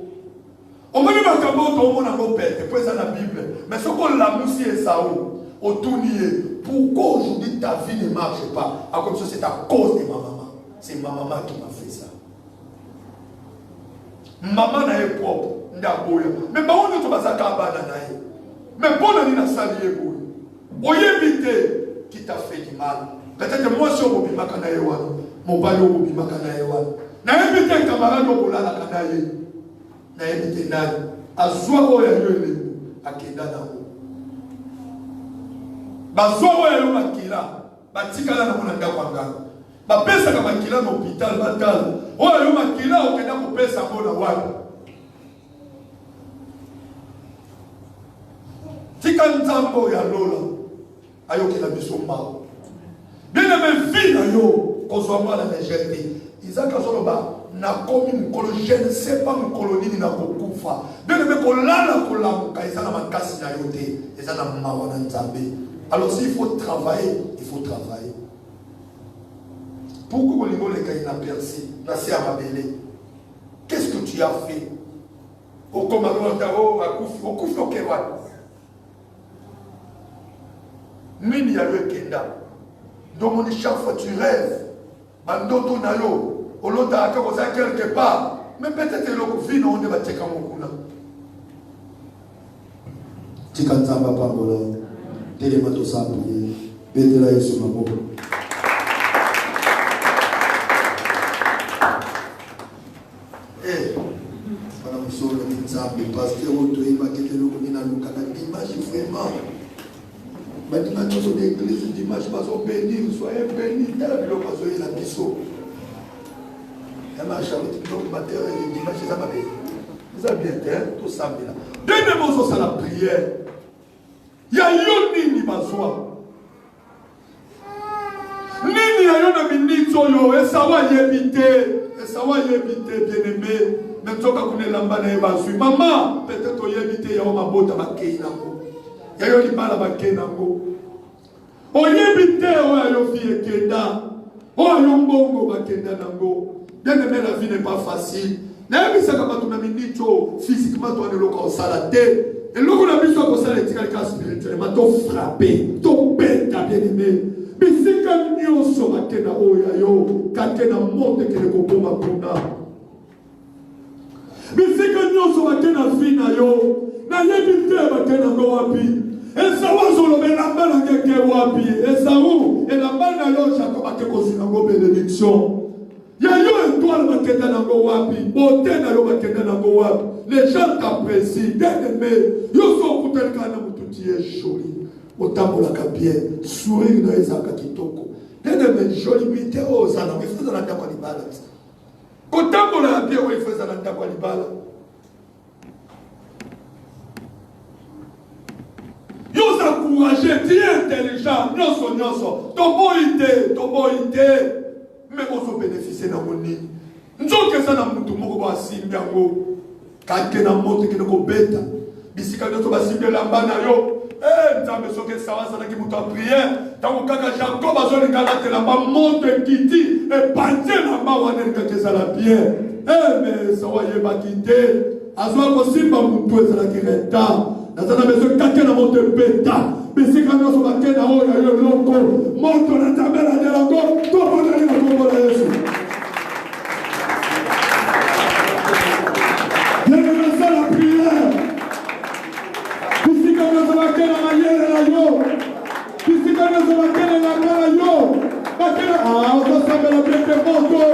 On va dire que tout le monde a un père, c'est ça la Bible. Mais ce qu'on l'a moussi et ça, au tournier, pourquoi aujourd'hui ta vie ne marche pas? À comme ça, c'est à cause de ma maman. C'est ma maman qui m'a fait ça. Maman n'a pas propre, mais bah on ne peut pas s'accaber. Mais bon, on a salié pour on éviter qui t'a fait du mal. Peut-être moi, je suis au Bimakanaïwan, mon ballon au Bimakanaïwan. N'a évité un camarade au Bola Kanaï. Na ebite nani azwa oya yele akenda nango bazwa oya yo makila batikala na mona ndako nganga bapesa ka makila na hôpital batal oya yo makila okenda kopesa bona wapi tika nzambo ya lola ayokela biso mbao bien aimé vie na yo kozwa mala légèreté Isaac azoloba na komi mukolo je ne sais pas mukolo nini na kokufa bien aimé kolala kolamuka eza na makasi na yo te eza na mawa na nzambe. Alors s'il faut travailler, il faut travailler. Pourquoi kolingo leka inaperçu na se amabele? Qu'est-ce que tu as fait? Okomalotao akufi okewa nini ya yo kenda donc chaque fois tu rêves bandoto na yo olota akakoza quelque part mais peut-être le vie non ne va teka mokuna tika nzamba pambola telema to sabuye betela yesu maboko para msolo ni nzambe pasteur oto eba ketelo komina luka na dimanche vraiment badina toso d'église dimanche baso bénir soyez bénis tel le baso la biso. Ma charité, donc matin et dimanche, ça va bien. Ça bien, tout ça bien. Donnez-moi ça la prière. Il y a yoni ni bazwa. Nini ya yona minito yo, et ça va yébiter, bien aimé. Mais toi, quand on est là-bas, maman, peut-être on yébiter, ya ma bota bakei nango. Ya yoni bala bakei nango. On yébiter, on a yo fille kenda. On a yo mbongo bakenda nango. Bien aimé, la vie n'est pas facile. nayebisaka bato na minito physiquement toaneloka kosala te eloko na biso akosala etikalika spirituellement tofrappe tobeta bien aimé bisika nyonso bakenda oyo ya yo kake na moto ekende koboma kuna bisika nyonso bakenda vi na yo nayebi te bakenda ngo wapi Esawu azoloba elamba na ngeke wapi Esawu elamba na yo Jacob ake kozina ngo bénédiction ya yo étoile bakenda na ngo wapi beauté na yo bakenda na ngo wapi les gens t'apprécient bien aimé yo so kuteleka na mutu tie joli otambolaka bien sourire na ezaka kitoko bien aimé jolimité ozana ifaza na ndako libala kotambola bien o ifaza na ndako libala yo sa courageux tu es intelligent nyonso toboite mais on se bénéficier na moni nzoke sana mutu moko ba simbi yango kake na moto kene ko beta bisika nyoto ba simbi lamba na yo nzambe soke sawa sana ki mutu a prière tango kaka Jacob azoli ngala te lamba moto ekiti e panje lamba wana ngake sala bien mais sawa yeba kite azwa ko simba mutu ezala ki reta nazana beso kake na moto beta bisika nyoto ba kena oyo yo loko moto na tabela de lango to bona ni na kombo na Yesu la prière. Puisque nous sommes à quelle manière la yo. Puisque nous sommes à quelle manière la yo. Ah, on va savoir la bien de moto.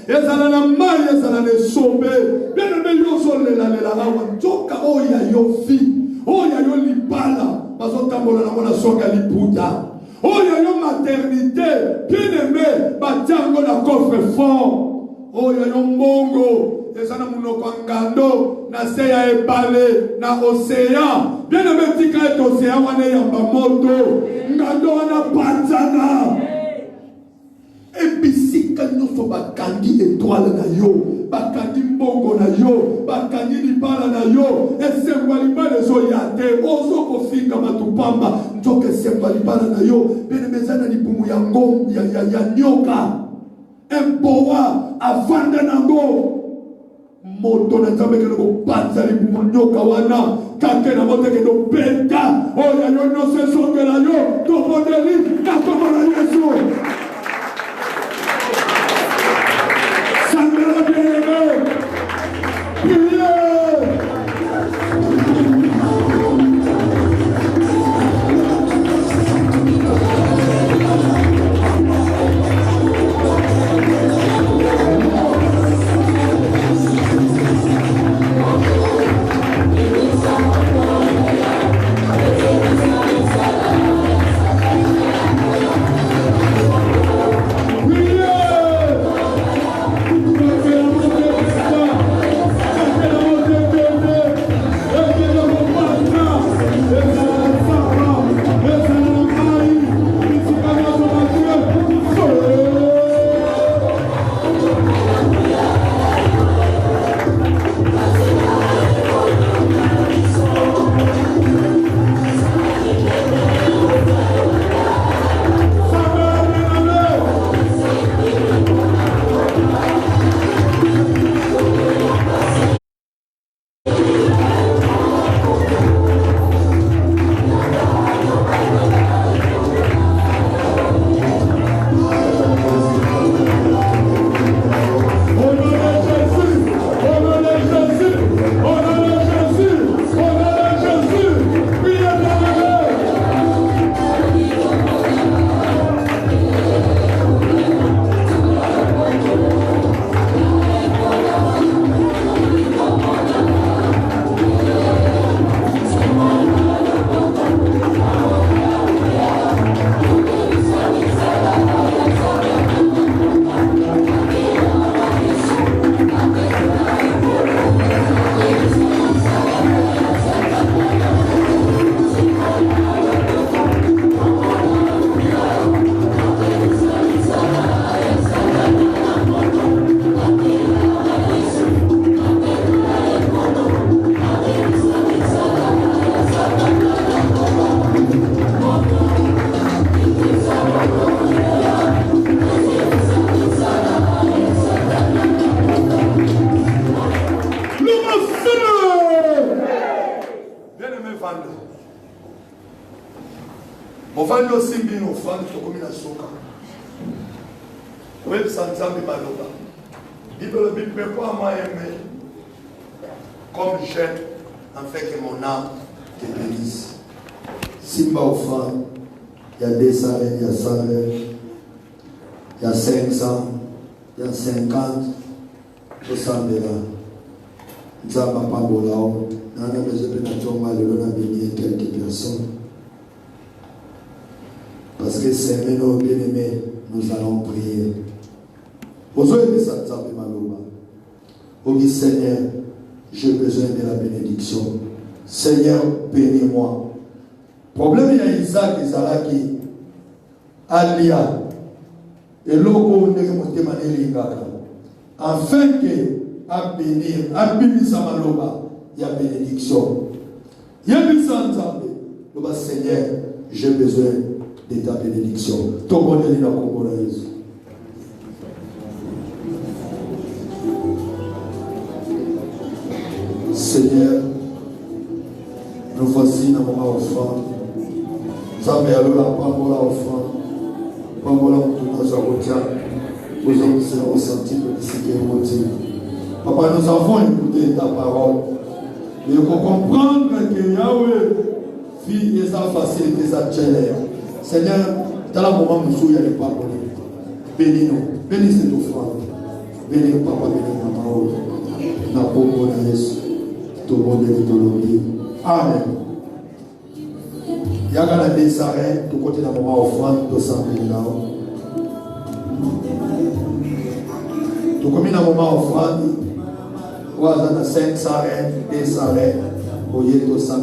ezala na mai ezala na esombe bien-aimé nyonso lela awa nzoka oyo ya yo vi oyo ya yo libala bazotambola nango na soka ya liputa oyo ya yo maternité bien-aimé batiango na coffre fort oyo ya yo mbongo eza na munoko ngando na se ya ebale na océan bien-aimé tika ete océan wana eyamba moto ngando wana panzana ebisika nyonso bakandi étoile na yo bakandi mbongo na yo bakandi libala na yo esengwa libala ezoya te ozo kofinga matupamba nzoka esengwa libala na yo bien-aimé eza na libumu ya ngombe ya nyoka empowa avanda nango moto na nzambe kende kopanza libumu nyoka wana kake na moto kende beta oyo ya yo nyonso esongela yo tobondeli na kombo na Yesu. Sangela bien-aimé, priez. Mofando simbi no fando tokomi na soka. Web sanzambi maloba. Bible Bible quoi moi aimer comme j'aime afin que mon âme te bénisse. Simba offrande, il y a 200, il y a 100, il y a 500, il y a 50, 200 $. Nzamba Pambolao, on a besoin de notre bénir quelques personnes. Parce que c'est nos bien-aimés, nous allons prier. Aujourd'hui, ça Nzamba Maloba. Oh Seigneur, j'ai besoin de la bénédiction. Seigneur, bénis-moi. Problème il y a Isaac et Zalaki. Alia. Et l'oko ne monte manelingaka. Afin que à bénir, à bénir Samaloba, il y a bénédiction. Il y a bénédiction. Le Seigneur, j'ai besoin de ta bénédiction. Ton bonheur est dans le Congo. Seigneur, nous voici dans mon offrande. Nous avons la parole offrande. Parole tout dans un retien. Nous avons ressenti le sécurité. Papa, nous avons écouté ta parole. Et il faut comprendre que Yahweh fit et sa facilité, sa chaleur. Seigneur, dans le moment où il y a les paroles, bénis-nous. Bénis cette offrande. Béni papa, béni maman, na pombo na Yesu, tout le monde est litologie. Amen. Yaga na desare, tout côté na maman offrande, tout ça, tout comme na maman offrande, waza na 5 sarè, 2 sarè, oye tout ça,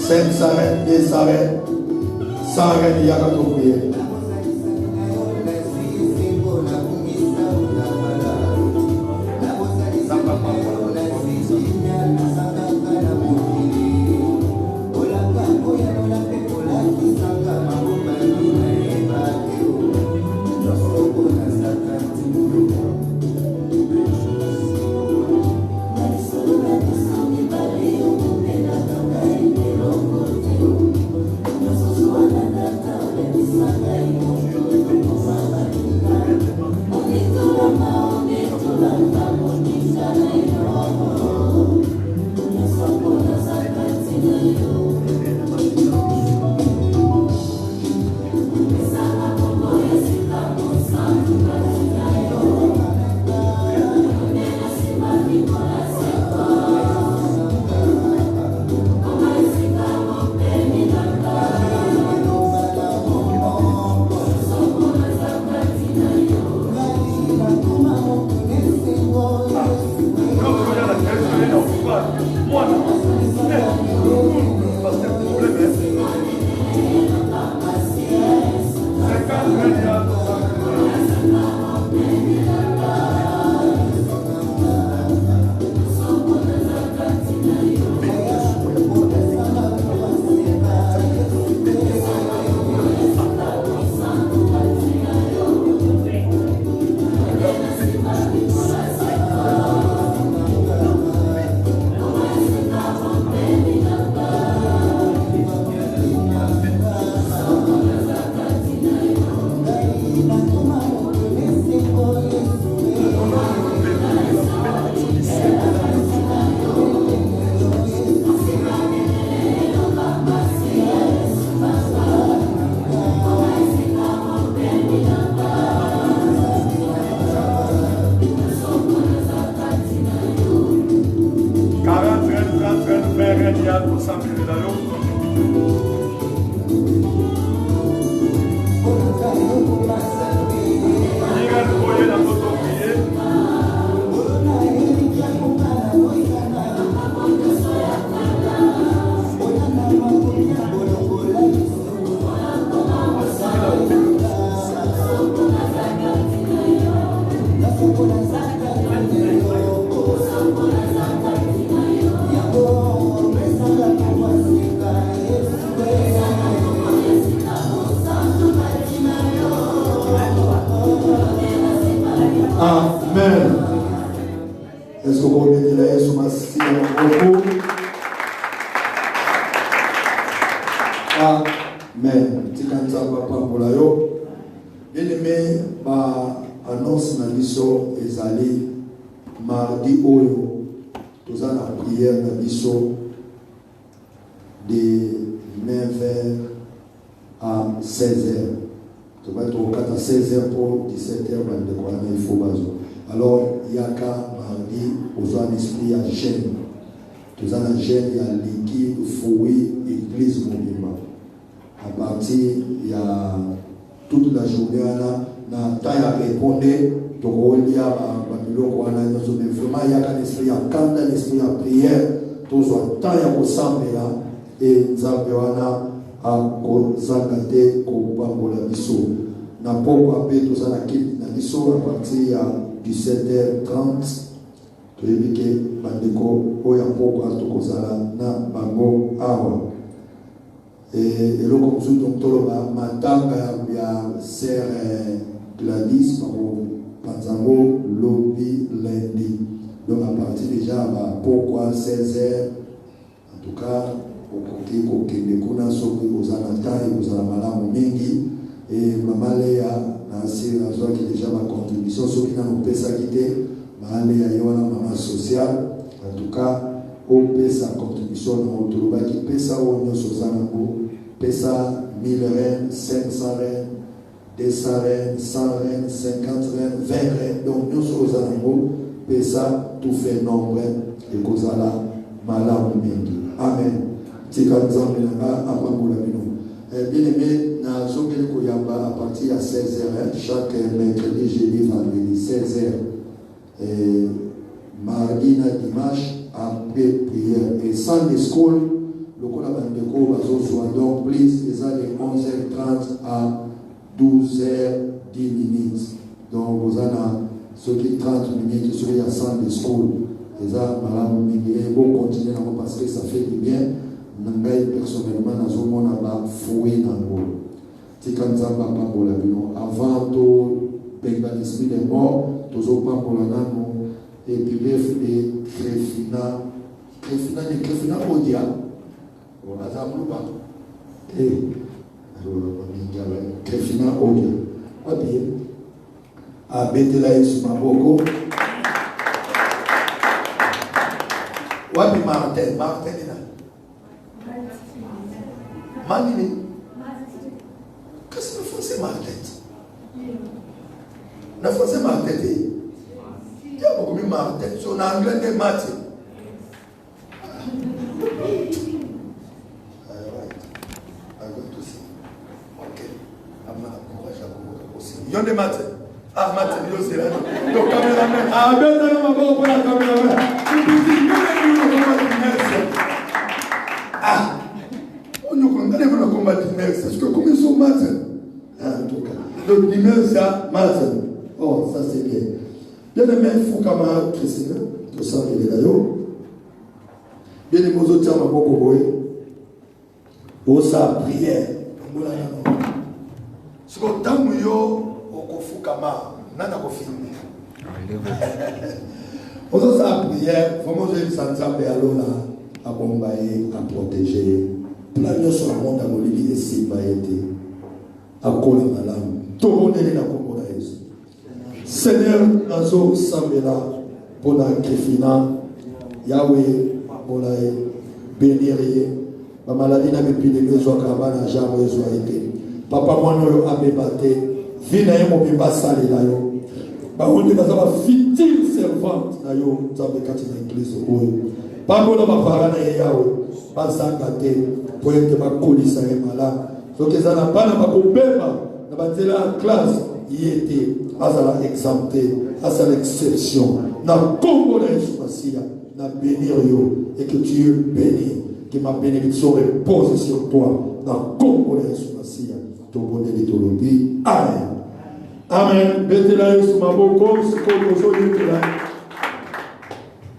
Cinq sarè, 2 sarè, sarè, yaga tout prier. Amen. Est-ce que vous remettez la Yesu Masihi beaucoup? Amen. Tikanza papa molayo. Bien-aimé, annonce na biso ezali mardi oyo toza na prière na biso de 9h à 16h. Tu vas être au 4 à 16h pour 17h, il faut bazo. Alors, il y a qu'à mardi, aux un esprit à gêne. Tu as un gêne, il y a liquide, fouille, église, mouvement. À partir, il y a toute la journée, on a taille à répondre, il y a vraiment, il y a qu'un esprit à canter, un esprit à prière, tout ça, taille à ressemble et nous avons à kozangate kobambola biso na poko ape tozana kit na biso à partir ya 17h30 toyebike bandeko oya poko atokozala na bango awa eloko mosusu donc toloba matanga ya sœur Gladys panzango lobi lundi donc à partir déjà poko à 16h en tout cas okoki kokende kuna soki kozala ntai kozala malamu mingi mama Leya na asili azwaki deja bacontribution soki nano opesaki te mama Leya ye wana mama social en tout cas opesa contribution na otolobaki pesa oyo nyonso oza nango pesa 1000 reines, 500 reines, 200 reines, 100 reines, 50 reines, 20 reines. Donc nous sommes aux amours, et ça, tout fait nombre, et cause là, malade mingi. Amen. Tika nzambe na apambola bino. Bien aimé, na zongeli koyamba à partir de 16h, chaque mercredi, jeudi, vendredi, 16h. Mardi na dimanche, après prière. Et Sunday school, le cola bandeko bazozwa. Donc, please, les années 11h30 à 12h10. Donc, vous avez ceux qui 30 minutes, ceux qui à Sunday school. Les gens, madame, vous continuez parce que ça fait du bien. Nangai personnellement, nous avons fouillé dans le monde. Avant de l'esprit des morts, nous avons et puis et Crefina Odia. On a ça et Crefina Odia. Ok. À Bethelaï Sumaboko. Wapi Martin est là. Manini. Qu'est-ce que le français Martin? Le français Martin. Il y a beaucoup de Martin. Son anglais est Martin. Il y a des Martin. Ah, Martin, il y a donc, caméraman. Ah, ben, non, on va pour la caméraman. Ah, on nous connaît le combat d'immerse. Est-ce que combien sont Martin? En tout cas. Donc, l'immerse, c'est Martin. Oh, ça c'est bien. Bien aimé, Foukama Christine, tout ça, il est là. Bien aimé, aux autres, on beaucoup boy. Au sa prière. Ce qu'on t'a mis au Foukama, nana ko filmé. Aux autres, sa prière, vraiment, j'ai eu Sanzambe à l'eau là, à bombayer, à protéger. Plein de choses sur le monde à Bolivie et Simbaïté. À Kola Malam. Tout le monde est là pour moi. Seigneur, Nazo Sambela, Pona Kefina, Yahweh, Pona Bénirie, ma maladie n'a plus de maison Kabana, jamais été. Papa, moi, nous avons abattu, Vina et mon bimba salé là. On est dans la fitile servante, dans l'église. Papa, nous avons parlé à Yahweh, Bazangate, pour être ma colisse et malade. Donc, ils n'ont pas la classe, il était. Azala exempté, azala exception. Na Congo na Yeshua, na bénir yo, et que tu es béni, que ma bénédiction repose sur toi. Na Congo na Yeshua, ton bonheur et ton lobby. Amen. Amen. Betela Yeshua Maboko, c'est comme vous avez là.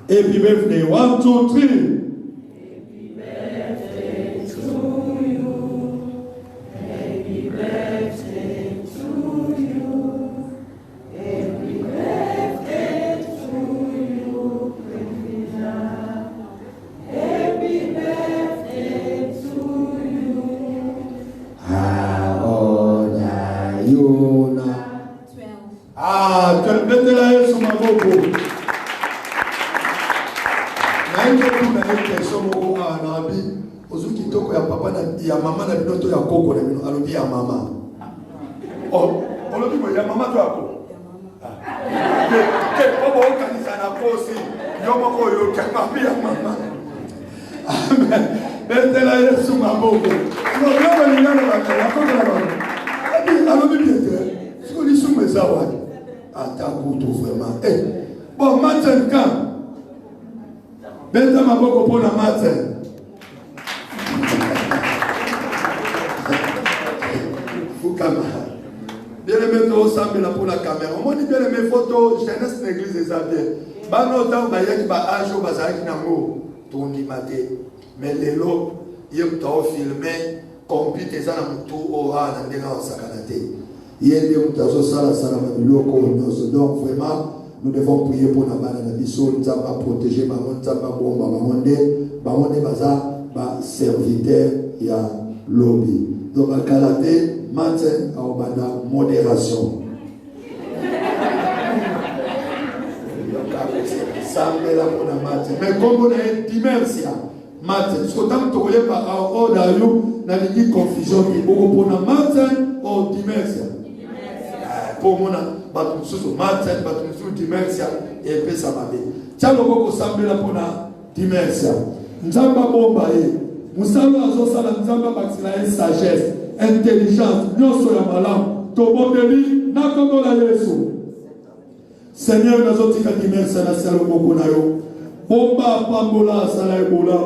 Et puis venez, 1, 2, 3. Ya mama na bino to ya koko na bino alobi ya mama. Oh, olobi mo ya mama to ya koko. Ke bobo kanisa na kosi. Yo moko yo kama ya mama. Amen. Betela Yesu maboko. No yo ni ngana ba ka ko na ba. Alobi bien. Siko ni sume zawa. Ataku to vraiment. Bon, Martin quand. Beta maboko pona Martin. Bien aimé, au samedi pour la caméra. On dit bien aimé photos, jeunesse l'église des Xavier. Bano temps ba yaki ba ajo ba zaki nango tondi maté. Mais lelo yem to filmer computer ça na mutu o ha na ndenga sakanate. Yende mutazo sala sala biloko nyonso. Donc vraiment nous devons prier pour na bana na biso nzamba protéger bango nzamba bomba bango nde baza ba serviteur ya lobby. Donc à Kalaté Martin a obada modération. Mais comme on a une dimension, Martin. Ce que tu as dit en ordre, tu as dit confusion. Pour Martin ou Dimersia. Pour moi, Martin, Dimersia et puis ça m'a dit. Tiens, le beaucoup semble là pour Dimersia. Nzamba bomba musalo azosala nzamba bakisila sagesse, intelligence, nyonso ya malamu. Tobondeli na kombo la Yesu. Seigneur, nazotika Dimersia na selo beaucoup na yo. Bomba pambola sala ebola.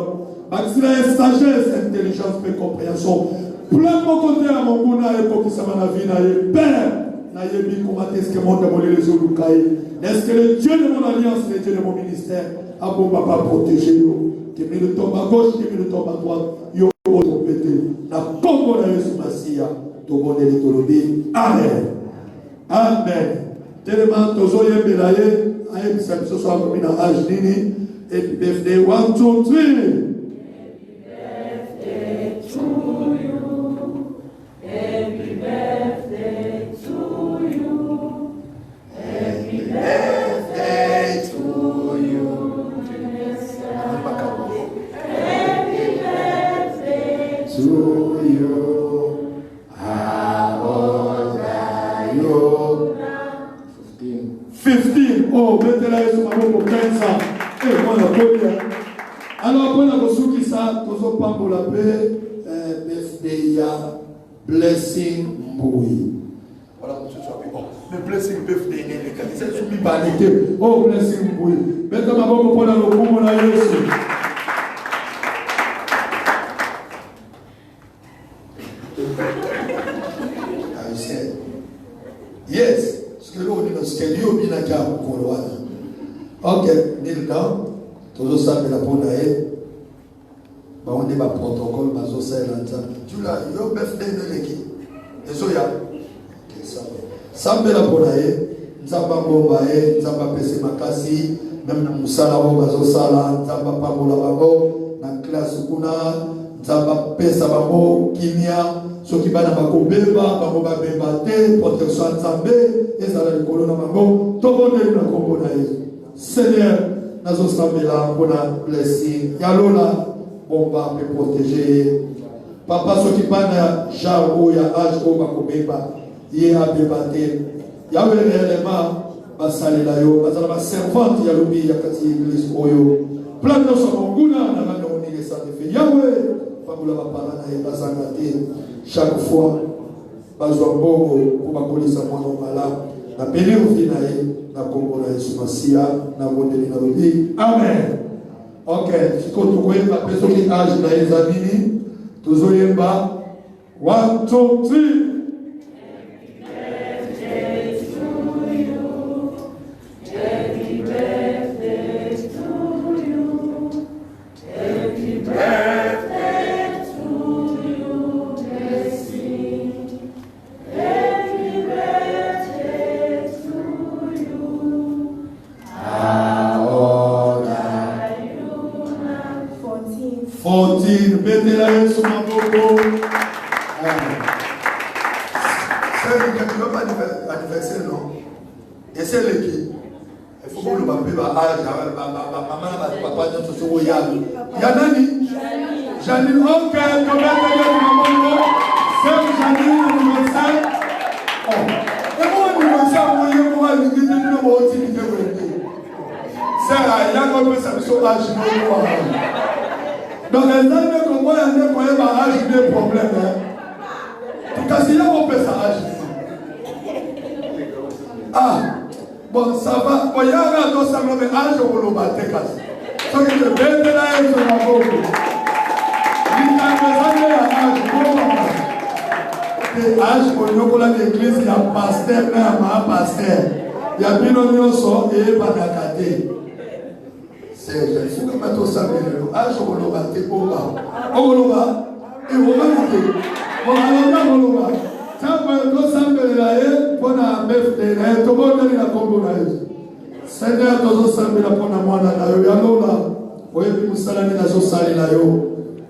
Bakisila sagesse, intelligence et compréhension. Plein mon côté à mon guna et pour qui ça m'a vie na ye. Père, na yebi comment est-ce que mon démolé les olukai. Est-ce que le Dieu de mon alliance, le Dieu de mon ministère, a bon papa protégé yo. Qui me le tombe à gauche, qui me le tombe à droite, yo trompété. La combo de Yesu Masia, to bon élitolobi. Amen. Amen. Tellement tozoye belaye, aye bisamso so amina âge nini, et puis birthday 1, 2, 3. Happy birthday to you. Happy birthday to you. Happy birthday to you. Happy birthday to you. How old are you? 15. Oh, mettez-la sur ma main pour 15 ans. Et moi, la première. Alors, après, la ressource qui ça, tous au pan pour la paix, birthday, blessing, Mboui. Voilà, pour ce soir. Le blessing birthday, les qualités sont mis par l'été. Oh, blessing, Mboui. Mettez ma main pour la locaux, mon Yesu. I said, yes. Ok, kneel down. Toujours ça, mais la bonne année. On est ma protocole, ma société. Tu l'as, yo birthday de l'équipe. Et ça, ok, ça va. Ça, mais la bonne année. Nzamba bombaye, nzamba pese makasi, même na musala wo bazo sala, nzamba pamola bango, na classe kuna, nzamba pesa bango kimia. Soki bana bakobeba bango babeba te protection nzambe ezala likolo na bango tobondeli na kombo na Yesu. Seigneur nazosambela mpona blessing yalola bomba mpe protéger papa soki bana genre oyo ya age oyo bakobeba ye abeba te yawe réellement basalela yo bazala baservante ya lobi ya kati église oyo plan nyonso monguna na bana onile sanctifié yawe pamola bapara na ye bazanga te. Chaque fois, bazwa mbongo pour bakolisa mwana malamu na pele ufina ye na kombo na Yesu Masia na mondeli na lobi. Amen. Ok, siko tukoyemba peso ki age na ezamini tuzoyemba 1, 2, 3. Donc, les gens comme moi, ils ont des problèmes. Parce qu'il y a un peu ça. Ah, bon, ça va. Bon, il y a un peu ça, mais âge au boulot, bah, t'es cassé. Donc, je vais te la haine sur ma boue. Il y a des années à âge, bon, âge, pour l'église, il y a un pasteur, il y a un pasteur. Il y a bien un oignon et pas d'accaté. C'est il faut que maintenant ça vienne. Ah, je vais le battre pour moi. On va le battre. Et on va le battre. On va le battre. Ça va être ça me la pour la birthday. Tout le monde est la combo là. Seigneur, tout ça me la pour la moi là. Yalo là. Oui, puis nous salons na so sali là yo.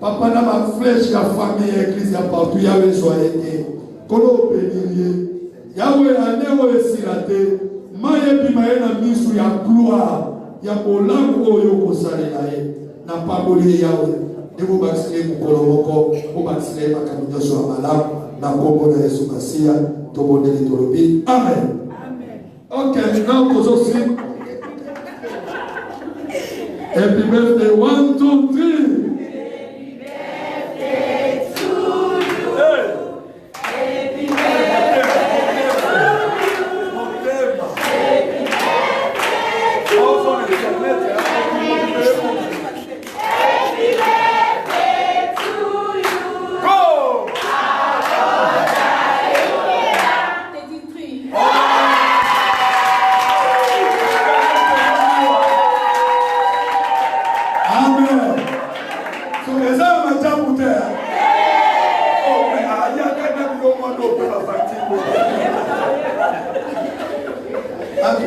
Papa na ma flèche la famille église ya partout Yahweh soit été. Kono bénir. Yahweh anéo esirate. Maye bi maye na misu ya gloire. Ya bolamu oyo kosalela ye na paboli yawe Et vous bâtirez mon colombo, vous bâtirez ma camion sur la malade, la combo de Yesu Massia, Tobonde de Tolobi. Amen. Ok, now goes aussi. Happy birthday, 1, 2, 3.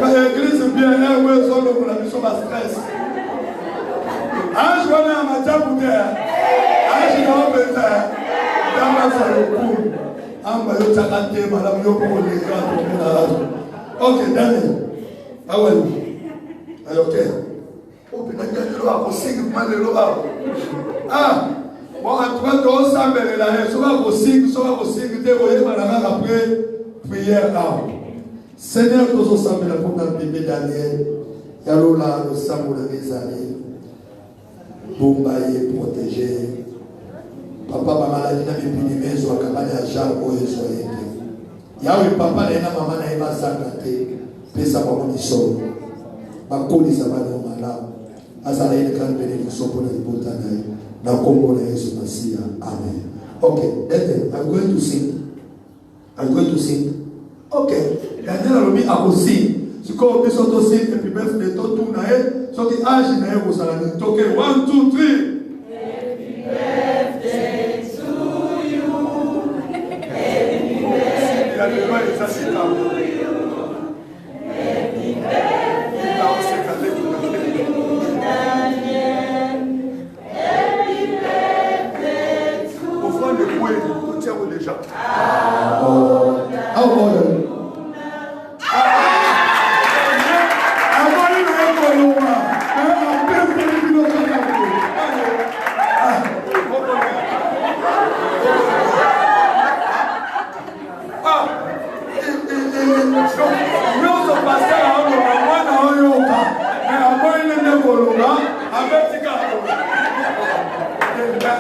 L'église bien là où ils sont pour la mission de stress. Je vais à ma table je vais au pétard. Dans ma salle de cours. Je vais à madame yo pour les gars. Ok, Daniel. Ah ouais. Ok. Oh, puis Daniel, il a aussi mal le loa. Ah. Bon, en tout cas, on s'embête là. Soit aussi, après prière. Seigneur, nous sommes là pour notre bébé Daniel. Yalola, nous sommes les amis. Bombaye, protéger. Papa, maman, la dina bébé, soit campagne à Jean, ou soit Yahweh, papa, la maman, la maman, Zakate, Pesa, maman, Nisson. Ma colise à Madame Mala. Azala, une grande bénédiction pour les Botanaï. Dans le Congo, la Yesu Massia. Amen. Okay, then I'm going to sing. I'm going to sing. Okay. Daniel alobi akosi. Siko biso to sing happy birthday to tu na e. So ki age na e ko sala ni toke 1 2 3. Happy birthday to you. Happy birthday to you. Happy birthday to you, Daniel. Happy birthday to you. Offrande de coué, tout tient déjà.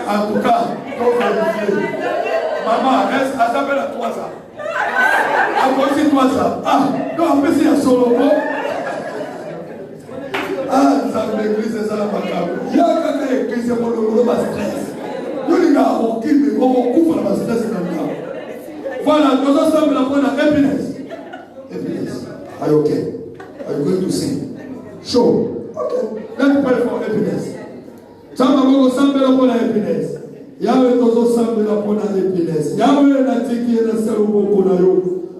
En tout cas, maman, elle s'appelle à 3 ans. Encore aussi 3 ans. Ah, non, après c'est un solo. Ah, nous avons l'église, c'est ça la macabre. Il y a quelqu'un l'église, c'est pour le stress. Nous, les gars, on couvre la stress. Voilà, nous ensemble la bonne happiness. Happiness. Are you okay? Are you going to sing? Sure. Okay. Let's pray for happiness. Chama gogo sambe la pona happiness. Yawe tozo sambe la pona happiness. Yawe na tiki na serubo kona yo.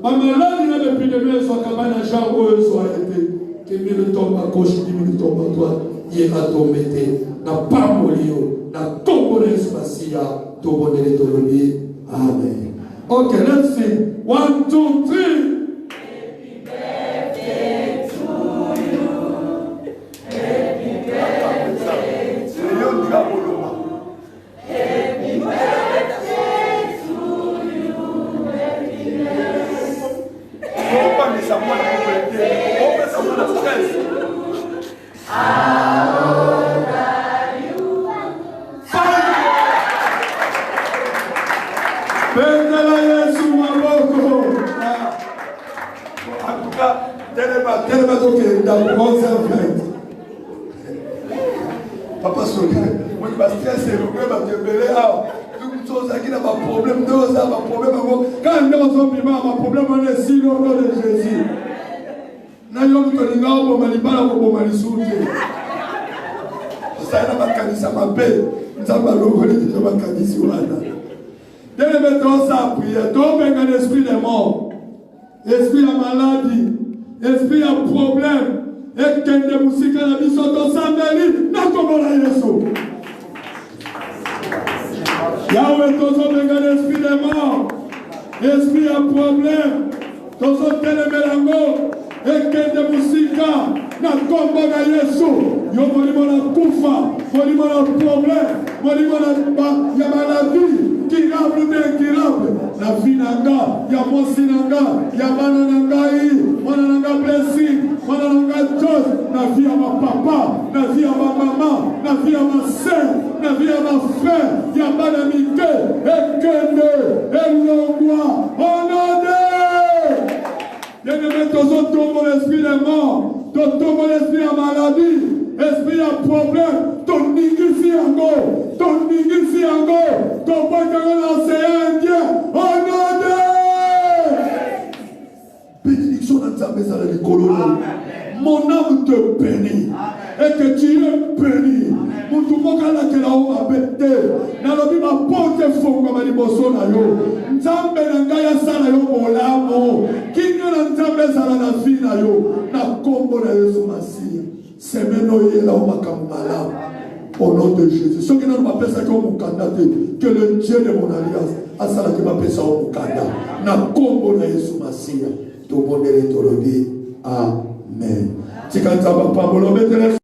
Mama lani na bepide meso akabana jango yo so arete. Kimi le tombe à gauche, kimi le tombe à droite. Yera tombete na pamolio na kombole espacia to bonele tolobi. Amen. Okay, let's sing. 1 2 3. Papa Soka, moi je vais stresser, je vais te belé. Tout ça qui n'a pas de problème, deux ça pas de problème. Quand nous sommes vivants, ma problème on est si au nom de Jésus. N'ayons pas de ngao pour malibala pour malisuti. Ça n'a pas kanisa ma paix. Nous avons le rôle de ma kanisa wana. Dès le matin ça prière, tombe un esprit de mort, esprit de maladie, esprit de problème. Et que des musiques à la vie sont ensemble, n'a comme la Yesu. Yahweh, tous ont un esprit de mort, esprit à problème, tous ont tel mélango, ekende musika na kombo na Yesu. Yo molimo na kufa, molimo na problème, molimo na ya maladie, kirable ou incurable, na vie nanga, ya mosi nanga, ya mana nangai, mana nanga blessing, mana nanga chose, na vie ya ma papa, na vie ya ma maman, na vie ya ma sœur, na vie ya ma frère, ya mana mike, ekende, elongwa, onode. Bien-aimé, tombe l'esprit des morts, tombe l'esprit à maladie, esprit à problème, ton nigisi ango, ton pas que l'océan indien, onode. Bénédiction dans ta maison de l'école. Mon âme te bénit et que tu es béni. Mon tout monde là que la haut a bêté. N'a pas ma porte fond comme les bossons na yo. Nzambe na ngaya sala yo molamo. Kinyo na nzambe sala na vie na yo. Na kombo na Yesu Masia. Semeno yela o makamala. Au nom de Jésus. Ceux qui n'ont pas pensé qu'on vous candidat, que le Dieu de mon alliance a sala qui m'a pensé au candidat. Na kombo na Yesu Masia. Tout le monde est Amen.